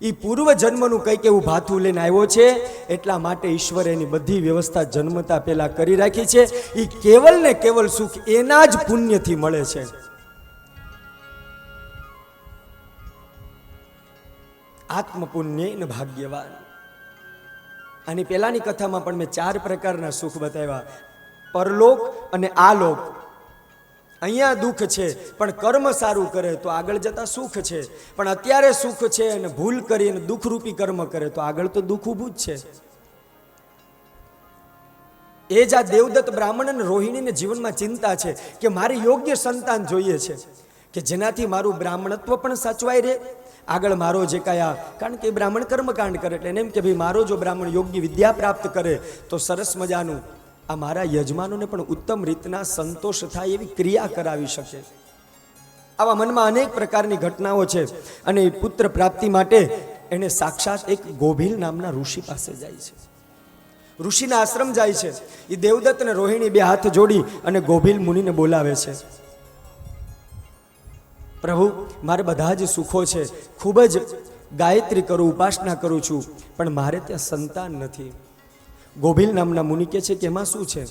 એ પૂર્વ જન્મનું કંઈક એવું ભાથું લઈને આવ્યો છે, એટલા માટે ઈશ્વરે એની બધી વ્યવસ્થા જન્મતા પહેલા કરી રાખી છે. એ કેવલ ને કેવલ સુખ એના જ પુણ્યથી મળે છે. આત્મપુણ્ય ભાગ્યવાન. આની પહેલાની કથામાં પણ મેં 4 પ્રકારના સુખ બતાવ્યા. પરલોક અને આલોક. અહીંયા દુઃખ છે, પણ કર્મ સારું કરે તો આગળ જતા સુખ છે. પણ અત્યારે સુખ છે અને ભૂલ કરી અને દુઃખરૂપી કર્મ કરે તો આગળ તો દુઃખ ઊભું જ છે. એ જ આ દેવદત્ત બ્રાહ્મણ અને રોહિણીને જીવનમાં ચિંતા છે કે મારે યોગ્ય સંતાન જોઈએ છે, કે જેનાથી મારું બ્રાહ્મણત્વ પણ સાચવાઈ રહે. આગળ મારો જે કયા, કારણ કે બ્રાહ્મણ કર્મકાંડ કરે એટલે એમ કે ભાઈ મારો જો બ્રાહ્મણ યોગ્ય વિદ્યા પ્રાપ્ત કરે તો સરસ મજાનું આ મારા યજમાનોને પણ ઉત્તમ રીતના સંતોષ થાય એવી ક્રિયા કરાવી શકે. આવા મનમાં અનેક પ્રકારની ઘટનાઓ છે. અને પુત્ર પ્રાપ્તિ માટે એને સાક્ષાત એક ગોભીલ નામના ઋષિ પાસે જાય છે. ઋષિના આશ્રમ જાય છે. એ દેવદત્ત અને રોહિણી 2 હાથ જોડી અને ગોભીલ મુનિને બોલાવે છે. પ્રભુ, મારે બધા જ સુખો છે, ખૂબ જ ગાયત્રી કરું, ઉપાસના કરું છું, પણ મારે ત્યાં સંતાન નથી. ગોભીલ નામના મુનિ કહે છે કે એમાં શું છે?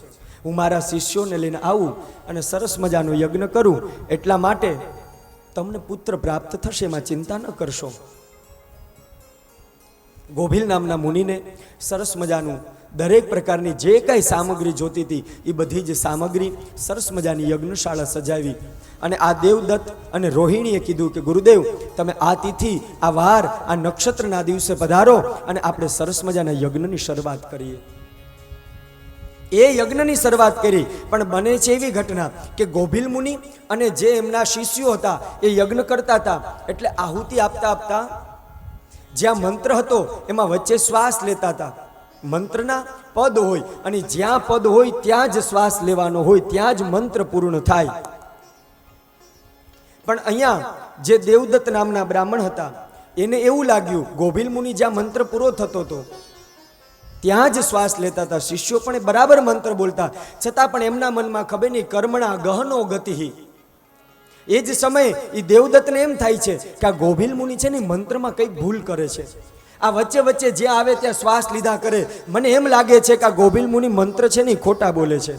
હું મારા શિષ્યોને લઈને આવું અને સરસ મજાનો યજ્ઞ કરું, એટલા માટે તમને પુત્ર પ્રાપ્ત થશે, એમાં ચિંતા ન કરશો. ગોભીલ નામના મુનિને સરસ મજાનું દરેક પ્રકારની જે કાંઈ સામગ્રી જોતી હતી એ બધી જ સામગ્રી સરસ મજાની યજ્ઞશાળા સજાવી. અને આ દેવદત્ત અને રોહિણીએ કીધું કે ગુરુદેવ, તમે આ તિથિ, આ વાર, આ નક્ષત્રના દિવસે પધારો અને આપણે સરસ મજાના યજ્ઞની શરૂઆત કરીએ. એ યજ્ઞની શરૂઆત કરી. પણ બને છે એવી ઘટના કે ગોભીલ મુનિ અને જે એમના શિષ્યો હતા એ યજ્ઞ કરતા હતા, એટલે આહુતિ આપતા આપતા જ્યાં મંત્ર હતો એમાં વચ્ચે શ્વાસ લેતા હતા. મંત્રના પદ હોય અને જ્યાં પદ હોય ત્યાં જ શ્વાસ લેવાનો હોય, ત્યાં જ મંત્ર પૂર્ણ થાય. પણ અહીંયા જે દેવદત્ત નામના બ્રાહ્મણ હતા એને એવું લાગ્યું ગોભીલ મુનિ જ્યાં મંત્ર પૂરો થતો હતો ત્યાં જ શ્વાસ લેતા હતા. શિષ્યો પણ બરાબર મંત્ર બોલતા, છતાં પણ એમના મનમાં ખબર નહીં, કર્મણા ગહનો ગતિ, એ જ સમયે એ દેવદત્તને એમ થાય છે કે આ ગોભીલ મુનિ છે ને મંત્રમાં કંઈક ભૂલ કરે છે. આ વચ્ચે વચ્ચે જે આવે ત્યાં શ્વાસ લીધા કરે. મને એમ લાગે છે કે આ ગોભીલ મુનિ મંત્ર છે ને ખોટા બોલે છે.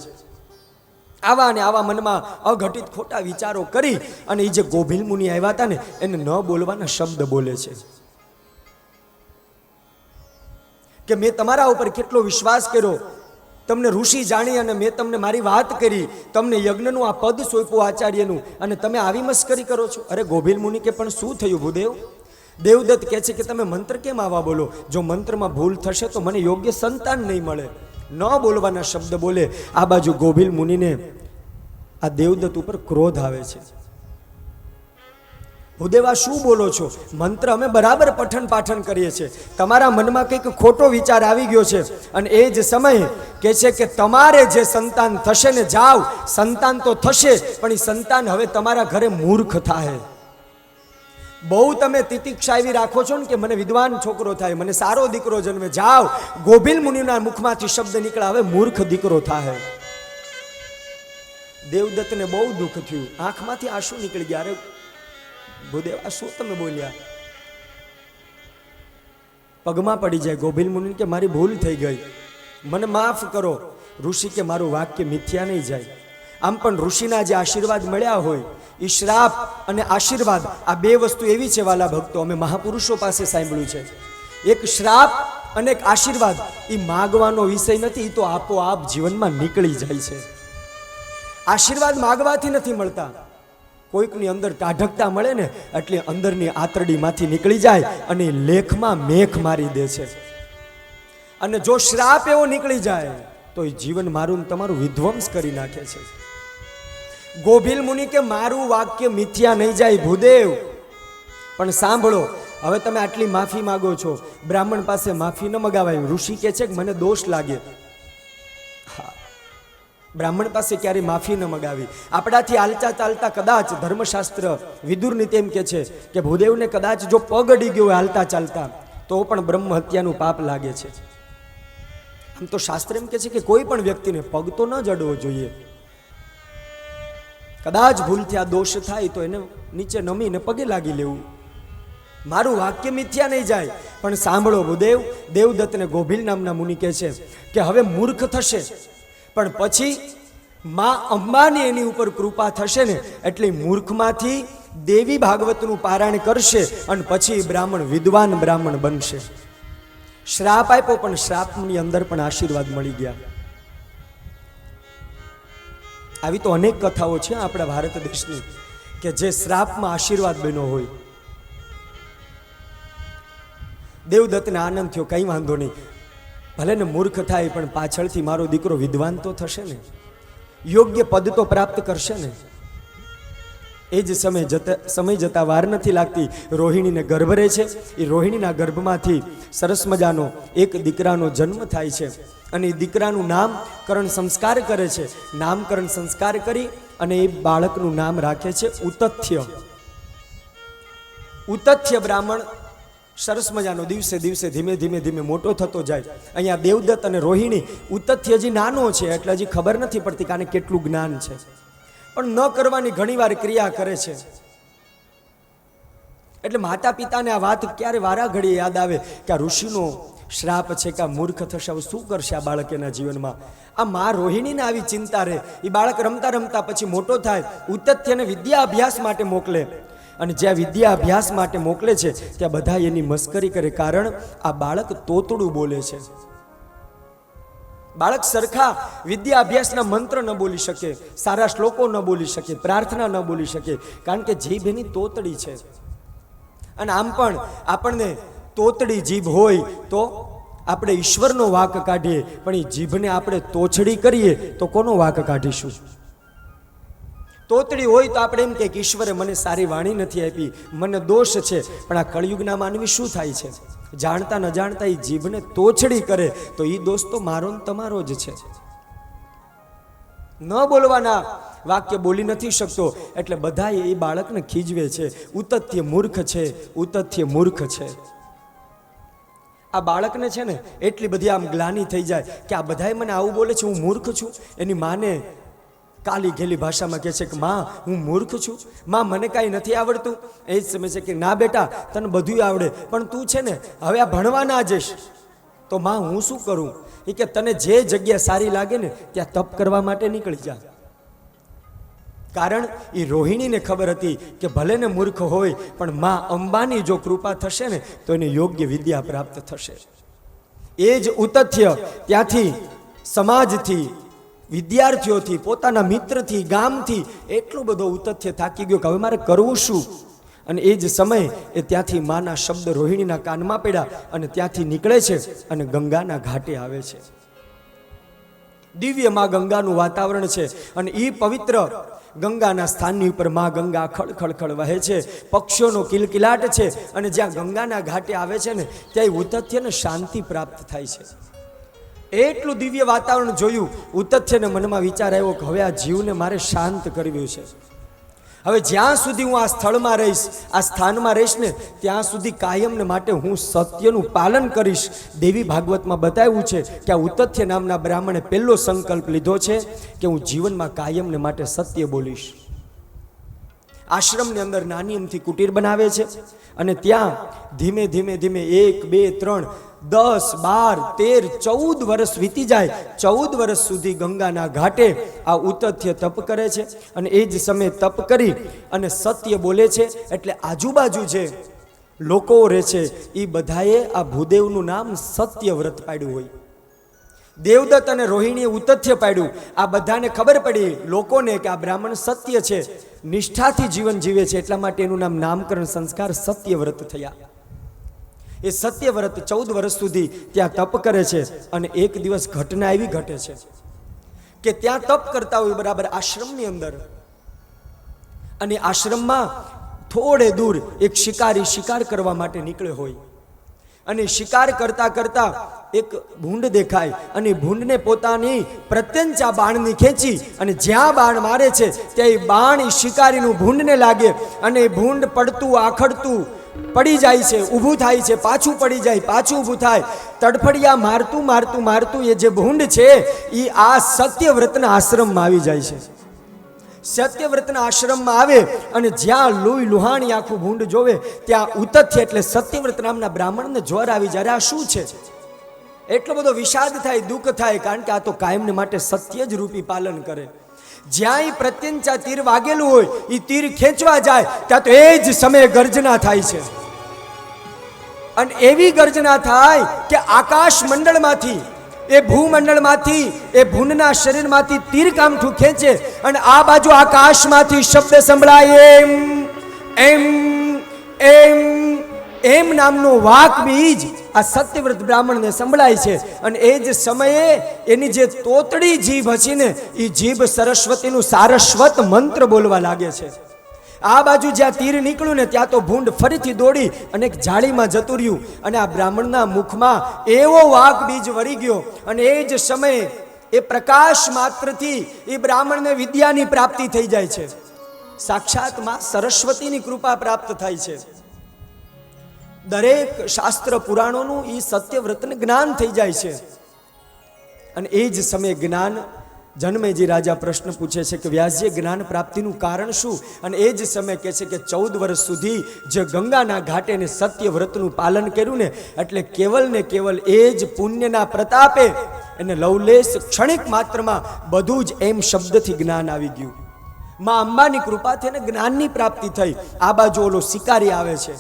આવા ને આવા મનમાં અઘટિત ખોટા વિચારો કરી અને એ જે ગોભીલ મુનિ આવ્યા હતા ને એને ન બોલવાના શબ્દ બોલે છે કે મેં તમારા ઉપર કેટલો વિશ્વાસ કર્યો, તમને ઋષિ જાણી અને મેં તમને મારી વાત કરી, તમને યજ્ઞનું આ પદ સોંપ્યું આચાર્યનું, અને તમે આવી મસ્કરી કરો છો. અરે ગોભીલ મુનિ કે પણ શું થયું ભૂદેવ? દેવદત્ત કહે છે કે તમે મંત્ર કેમ આવા બોલો? જો મંત્રમાં ભૂલ થશે તો મને યોગ્ય સંતાન નહીં મળે. ન બોલવાના શબ્દ બોલે. આ બાજુ ગોભીલ મુનિને આ દેવદત્ત ઉપર ક્રોધ આવે છે. ભૂદેવ આ શું બોલો છો? મંત્ર અમે બરાબર પઠન પાઠન કરીએ છીએ, તમારા મનમાં કંઈક ખોટો વિચાર આવી ગયો છે. અને એ જ સમયે કહે છે કે તમારે જે સંતાન થશે ને, જાઓ, સંતાન તો થશે પણ એ સંતાન હવે તમારા ઘરે મૂર્ખ થાય. બહુ તમે તિતિક્ષા એવી રાખો છો ને કે મને વિદ્વાન છોકરો થાય, મને સારો દીકરો જન્મે. જાઓ, ગોભીલ મુનિના મુખમાંથી શબ્દ નીકળ્યા, હવે મૂર્ખ દીકરો થાય. દેવદત્તને બહુ દુઃખ થયું, આંખમાંથી આંસુ નીકળી ગયા. અરે ભૂદેવ આ શું તમે બોલ્યા? પગમાં પડી જાય ગોભીલ મુનિ કે મારી ભૂલ થઈ ગઈ, મને માફ કરો. ઋષિ કે મારું વાક્ય મિથ્યા નહીં જાય. આમ પણ ઋષિના જે આશીર્વાદ મળ્યા હોય, એ શ્રાપ અને આશીર્વાદ આ બે વસ્તુ એવી છે વાલા ભક્તો, અમે મહાપુરુષો પાસે સાંભળ્યું છે. એક શ્રાપ અને એક આશીર્વાદ એ માગવાનો વિષય નથી, એ તો આપોઆપ જીવનમાં નીકળી જાય છે. આશીર્વાદ માગવાથી નથી મળતા. કોઈકની અંદર ટાઢકતા મળે ને એટલે અંદરની આંતરડીમાંથી નીકળી જાય અને લેખમાં મેખ મારી દે છે. અને જો શ્રાપ એવો નીકળી જાય તો એ જીવન મારું તમારું વિધ્વંસ કરી નાખે છે. ગોભીલ મુનિ કે મારું વાક્ય મિથ્યા નહીં જાય ભૂદેવ, પણ સાંભળો, હવે તમે આટલી માફી માગો છો, બ્રાહ્મણ પાસે માફી ન મગાવાય. ઋષિ કહે છે કે મને દોષ લાગે. બ્રાહ્મણ પાસે ક્યારેય માફી ન મગાવી. આપણાથી હાલતા ચાલતા કદાચ ધર્મશાસ્ત્ર વિદુર નીતિ એમ કે છે કે ભૂદેવને કદાચ જો પગ અડી ગયો હોય હાલતા ચાલતા તો પણ બ્રહ્મ હત્યાનું પાપ લાગે છે. આમ તો શાસ્ત્ર એમ કે છે કે કોઈ પણ વ્યક્તિને પગ તો ન જ અડવો જોઈએ. કદાચ ભૂલથી આ દોષ થાય તો એને નીચે નમીને પગે લાગી લેવું. મારું વાક્ય મિથ્યા નહીં જાય. પણ સાંભળો ભૂદેવ, દેવદત્તને ગોભીલ નામના મુનિ કહે છે કે હવે મૂર્ખ થશે, પણ પછી માં અંબાની એની ઉપર કૃપા થશે ને એટલે મૂર્ખમાંથી દેવી ભાગવતનું પારાયણ કરશે અને પછી બ્રાહ્મણ વિદ્વાન બ્રાહ્મણ બનશે. શ્રાપ આપ્યો પણ શ્રાપની અંદર પણ આશીર્વાદ મળી ગયા. આવી તો અનેક કથાઓ છે આપણા ભારત દેશની કે જે શ્રાપમાં આશીર્વાદ બન્યો હોય. દેવદત્તને આનંદ થયો, કંઈ વાંધો નહીં, ભલે ને મૂર્ખ થાય પણ પાછળથી મારો દીકરો વિદ્વાન તો થશે ને, યોગ્ય પદ તો પ્રાપ્ત કરશે ને. એ જ સમય જતા વાર નથી લાગતી. રોહિણીને ગર્ભ રહે છે. એ રોહિણીના ગર્ભમાંથી સરસ મજાનો એક દીકરાનો જન્મ થાય છે અને એ દીકરાનું નામકરણ સંસ્કાર કરે છે. નામકરણ સંસ્કાર કરી અને એ બાળકનું નામ રાખે છે ઉતથ્ય. ઉતથ્ય બ્રાહ્મણ સરસ મજાનો દિવસે દિવસે ધીમે ધીમે ધીમે મોટો થતો જાય. અહીંયા દેવદત્ત અને રોહિણી, ઉતથ્ય હજી નાનો છે એટલે હજી ખબર નથી પડતી કે આને કેટલું જ્ઞાન છે, પણ ન કરવાની ઘણીવાર ક્રિયા કરે છે. એટલે માતા પિતાને આ વાત ક્યારે વારા ઘડીએ યાદ આવે કે આ ઋષિનો શ્રાપ છે કે આ મૂર્ખ થશે, હવે શું કરશે આ બાળક એના જીવનમાં. આ મા રોહિણીને આવી ચિંતા રહે. એ બાળક રમતા રમતા પછી મોટો થાય, ઉતથ્યને વિદ્યા અભ્યાસ માટે મોકલે અને જ્યાં વિદ્યા અભ્યાસ માટે મોકલે છે ત્યાં બધા એની મસ્કરી કરે, કારણ આ બાળક તોતડું બોલે છે. બાળક સરખા વિદ્યા અભ્યાસના મંત્ર ન બોલી શકે, સારા શ્લોકો ન બોલી શકે, પ્રાર્થના ન બોલી શકે, કારણ કે જીભ એની તોતડી છે. અને આમ પણ આપણને તોતડી જીભ હોય તો આપણે ઈશ્વરનો વાંક કાઢીએ, પણ એ જીભને આપણે તોછડી કરીએ તો કોનો વાંક કાઢીશું? તોતડી હોય તો આપણે એમ કે ઈશ્વરે મને સારી વાણી નથી આપી, મને દોષ છે. પણ આ કળયુગના માનવી શું થાય છે? જાણતા ન જાણતા એ જીભને તોછડી કરે તો એ દોષ તો મારો ને તમારો જ છે. ન બોલવાના વાક્ય બોલી નથી શકતો એટલે બધા એ બાળકને ખીજવે છે. ઉતથ્ય મૂર્ખ છે, ઉતથ્ય મૂર્ખ છે. આ બાળકને છે ને એટલી બધી આમ ગ્લાની થઈ જાય કે આ બધાય મને આવું બોલે છે, હું મૂર્ખ છું. એની માને કાલી ઘેલી ભાષામાં કહે છે કે માં હું મૂર્ખ છું, માં મને કાંઈ નથી આવડતું. એ જ સમય છે કે ના બેટા તને બધું આવડે, પણ તું છે ને હવે આ ભણવા ના જઈશ તો માં હું શું કરું? એ કે તને જે જગ્યા સારી લાગે ને ત્યાં તપ કરવા માટે નીકળી જા. કારણ એ રોહિણીને ખબર હતી કે ભલે ને મૂર્ખ હોય પણ માં અંબાની જો કૃપા થશે ને તો એને યોગ્ય વિદ્યા પ્રાપ્ત થશે. એ જ ઉતથ્ય ત્યાંથી સમાજથી, વિદ્યાર્થીઓથી, પોતાના મિત્રથી, ગામથી એટલો બધો ઉતથ્ય થાકી ગયો કે હવે મારે કરવું શું? અને એ જ સમય એ ત્યાંથી માના શબ્દ રોહિણીના કાનમાં પડ્યા અને ત્યાંથી નીકળે છે અને ગંગાના ઘાટે આવે છે. દિવ્ય માં ગંગાનું વાતાવરણ છે અને એ પવિત્ર ગંગાના સ્થાનની ઉપર માં ગંગા ખળખળ વહે છે, પક્ષીઓનો કિલકિલાટ છે અને જ્યાં ગંગાના ઘાટે આવે છે ને ત્યાં ઉતથ્યને શાંતિ પ્રાપ્ત થાય છે. એટલું દિવ્ય વાતાવરણ જોયું ઉતથ્યને મનમાં વિચાર આવ્યો કે હવે આ જીવને મારે શાંત કરવું છે. હવે જ્યાં સુધી હું આ સ્થળમાં રહીશ, આ સ્થાનમાં રહીશ ને ત્યાં સુધી કાયમને માટે હું સત્યનું પાલન કરીશ. દેવી ભાગવતમાં બતાવ્યું છે કે આ ઉતથ્ય નામના બ્રાહ્મણે પહેલો સંકલ્પ લીધો છે કે હું જીવનમાં કાયમને માટે સત્ય બોલીશ. આશ્રમની અંદર નાની અમથી કુટીર બનાવે છે અને ત્યાં ધીમે ધીમે 1, 2, 3, 10, 12, 13, 14 વર્ષ વીતી જાય. 14 વર્ષ સુધી ગંગાના ઘાટે આ ઉતથ્ય તપ કરે છે અને એ જ સમયે તપ કરી અને સત્ય બોલે છે. એટલે આજુબાજુ જે લોકો રહે છે એ બધાએ આ ભૂદેવનું નામ સત્યવ્રત પાડ્યું હોય. દેવદત્ત અને રોહિણીએ ઉતથ્ય પાડ્યું. આ બધાને ખબર પડી લોકોને કે આ બ્રાહ્મણ સત્ય છે, નિષ્ઠાથી જીવન જીવે છે, એટલા માટે એનું નામ નામકરણ સંસ્કાર સત્યવ્રત થયા. એ સત્યવ્રત 14 વર્ષ સુધી ત્યાં તપ કરે છે અને એક દિવસ ઘટના એવી ઘટે છે કે ત્યાં તપ કરતા હોય બરાબર આશ્રમની અંદર, અને આશ્રમમાં થોડે દૂર એક શિકારી શિકાર કરવા માટે નીકળ્યો હોય અને શિકાર કરતા કરતા એક ભૂંડ દેખાય અને ભૂંડને પોતાની પ્રત્યંચા બાણની ખેંચી અને જ્યાં બાણ મારે છે ત્યાં એ બાણ એ શિકારીનું ભૂંડને લાગે અને એ ભૂંડ પડતું આખડતું પડી જાય છે, ઊભું થાય છે, પાછું પડી જાય, પાછું ઊભું થાય, તડફડિયા મારતું મારતું મારતું એ જે ભૂંડ છે એ આ સત્યવ્રતના આશ્રમમાં આવી જાય છે. સત્યવ્રતના આશ્રમમાં આવે અને જ્યાં લોહી લુહાણી આખું ભૂંડ જોવે ત્યાં ઉતથ્ય એટલે સત્યવ્રત નામના બ્રાહ્મણને જ્વર આવી જાય. આ શું છે? એટલો બધો વિષાદ થાય, દુઃખ થાય, કારણ કે આ તો કાયમને માટે સત્ય જ રૂપી પાલન કરે. જ્યાં એ પ્રત્યંચા તીર વાગેલું હોય એ તીર ખેંચવા જાય ત્યાં તો એ જ સમયે ગર્જના થાય છે અને એવી ગર્જના થાય કે આકાશ મંડળમાંથી, એ ભૂમંડળમાંથી, એ ભૂંડના શરીરમાંથી તીર કામઠું ખેંચે અને આ બાજુ આકાશમાંથી શબ્દ સંભળાય એમ એમ એમ એમ નામનો વાક બીજ આ સત્યવ્રત બ્રાહ્મણને સંભળાય છે. અને એ જ સમયે એની જે તોતડી જીભ હતી ને એ જીભ સરસ્વતીનું સારસ્વત મંત્ર બોલવા લાગે છે. આ બાજુ જ્યાં તીર નીકળ્યું ને ત્યાં તો ભૂંડ ફરીથી દોડી અને એક જાળીમાં જતું રહ્યું અને આ બ્રાહ્મણના મુખમાં એવો વાઘ બીજ વળી ગયો અને એ જ સમયે એ પ્રકાશ માત્રથી એ બ્રાહ્મણને વિદ્યાની પ્રાપ્તિ થઈ જાય છે. સાક્ષાત માં સરસ્વતીની કૃપા પ્રાપ્ત થાય છે. દરેક શાસ્ત્ર પુરાણોનું એ સત્યવ્રતને જ્ઞાન થઈ જાય છે અને એ જ સમયે જ્ઞાન જન્મેજી રાજા પ્રશ્ન પૂછે છે કે વ્યાસજી જ્ઞાન પ્રાપ્તિનું કારણ શું? અને એ જ સમય કહે છે કે 14 વર્ષ સુધી જે ગંગાના ઘાટે ને સત્યવ્રતનું પાલન કર્યું ને એટલે કેવલ ને કેવલ એ જ પુણ્યના પ્રતાપે એને લવલેશ ક્ષણિક માત્રમાં બધું જ એમ શબ્દથી જ્ઞાન આવી ગયું. માં અંબાની કૃપાથી એને જ્ઞાનની પ્રાપ્તિ થઈ. આ બાજુ ઓલો શિકારી આવે છે,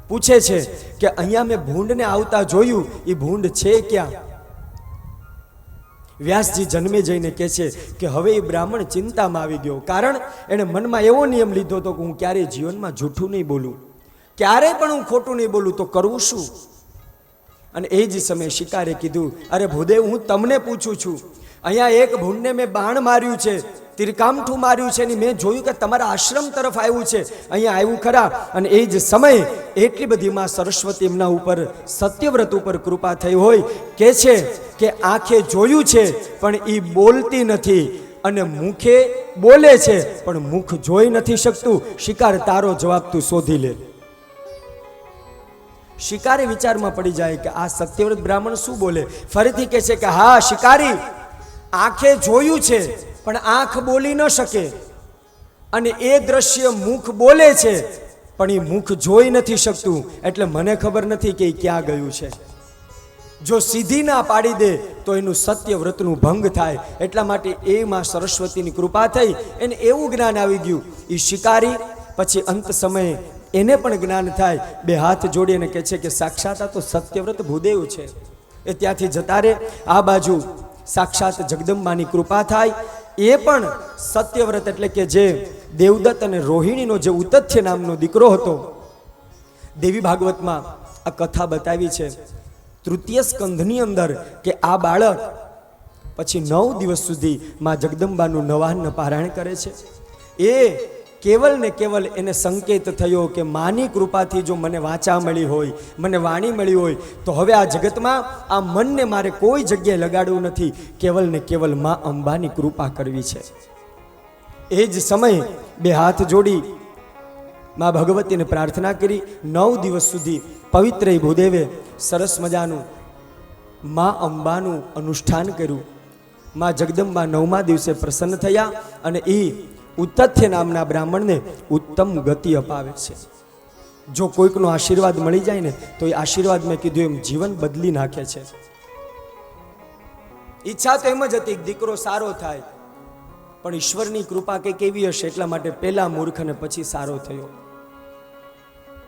પૂછે છે કે અહીંયા મેં ભૂંડને આવતા જોયું, એ ભૂંડ છે ક્યાં? વ્યાસજી જન્મે જઈને કહે છે કે હવે એ બ્રાહ્મણ ચિંતામાં આવી ગયો, કારણ એણે મનમાં એવો નિયમ લીધો હતો કે હું ક્યારેય જીવનમાં જૂઠું નહીં બોલું, ક્યારેય પણ હું ખોટું નહીં બોલું, તો કરવું શું? અને એ જ સમયે શિકારે કીધું, અરે ભૂદેવ હું તમને પૂછું છું, અહીંયા એક ભૂંડને મેં બાણ માર્યું છે, તીરકામઠું માર્યું છે, મેં જોયું કે તમારા આશ્રમ તરફ આવ્યું છે, અહીંયા આવ્યું ખરા? અને એ જ સમયે એટલી બધી માં સરસ્વતી એમના ઉપર સત્યવ્રત ઉપર કૃપા થઈ હોય કે છે કે આંખે જોયું છે પણ એ બોલતી નથી અને મુખે બોલે છે પણ મુખ જોઈ નથી શકતું. શિકાર તારો જવાબ તું શોધી લે. શિકારી વિચારમાં પડી જાય કે આ સત્યવ્રત બ્રાહ્મણ શું બોલે. ફરીથી કહે છે કે હા શિકારી, આંખે જોયું છે પણ આંખ બોલી ન શકે, અને એ દ્રશ્ય મુખ બોલે છે પણ એ મુખ જોઈ નથી શકતું, એટલે મને ખબર નથી કે એ ક્યાં ગયું છે. જો સીધી ના પાડી દે તો એનું સત્ય વ્રતનું ભંગ થાય. એટલા માટે એ માં સરસ્વતીની કૃપા થઈ, એને એવું જ્ઞાન આવી ગયું. એ શિકારી પછી અંત સમયે એને પણ જ્ઞાન થાય, બે હાથ જોડીને કહે છે કે સાક્ષાત આ તો સત્યવ્રત ભૂદેવ છે. એ ત્યાંથી જતા રહે. આ બાજુ સાક્ષાત જગદંબાની કૃપા થાય. એ પણ સત્યવ્રત એટલે કે જે દેવદત્ત અને રોહિણીનો જે ઉતથ્ય નામનો દીકરો હતો, દેવી ભાગવતમાં આ કથા બતાવી છે તૃતીય સ્કંધની અંદર કે આ બાળક પછી 9 દિવસ સુધી માં જગદંબાનું નવાન્ન પારાયણ કરે છે. એ કેવલ ને કેવલ એને સંકેત થયો કે માની કૃપાથી જો મને વાચા મળી હોય, મને વાણી મળી હોય, તો હવે આ જગતમાં આ મનને મારે કોઈ જગ્યાએ લગાડવું નથી, કેવલ ને કેવલ માં અંબાની કૃપા કરવી છે. એ જ સમયે બે હાથ જોડી માં ભગવતીને પ્રાર્થના કરી. 9 દિવસ સુધી પવિત્ર એ ભૂદેવે સરસ મજાનું માં અંબાનું અનુષ્ઠાન કર્યું. માં જગદંબા 9મા દિવસે પ્રસન્ન થયા અને એ ઉતથ્ય નામના બ્રાહ્મણને ઉત્તમ ગતિ અપાવે છે. જો કોઈકનો આશીર્વાદ મળી જાય ને તો એ આશીર્વાદ મેં કીધું એમ જીવન બદલી નાખે છે. ઈચ્છા તો એમ જ હતી કે દીકરો સારો થાય, પણ ઈશ્વરની કૃપા કંઈક એવી હશે એટલા માટે પહેલા મૂર્ખ અને પછી સારો થયો.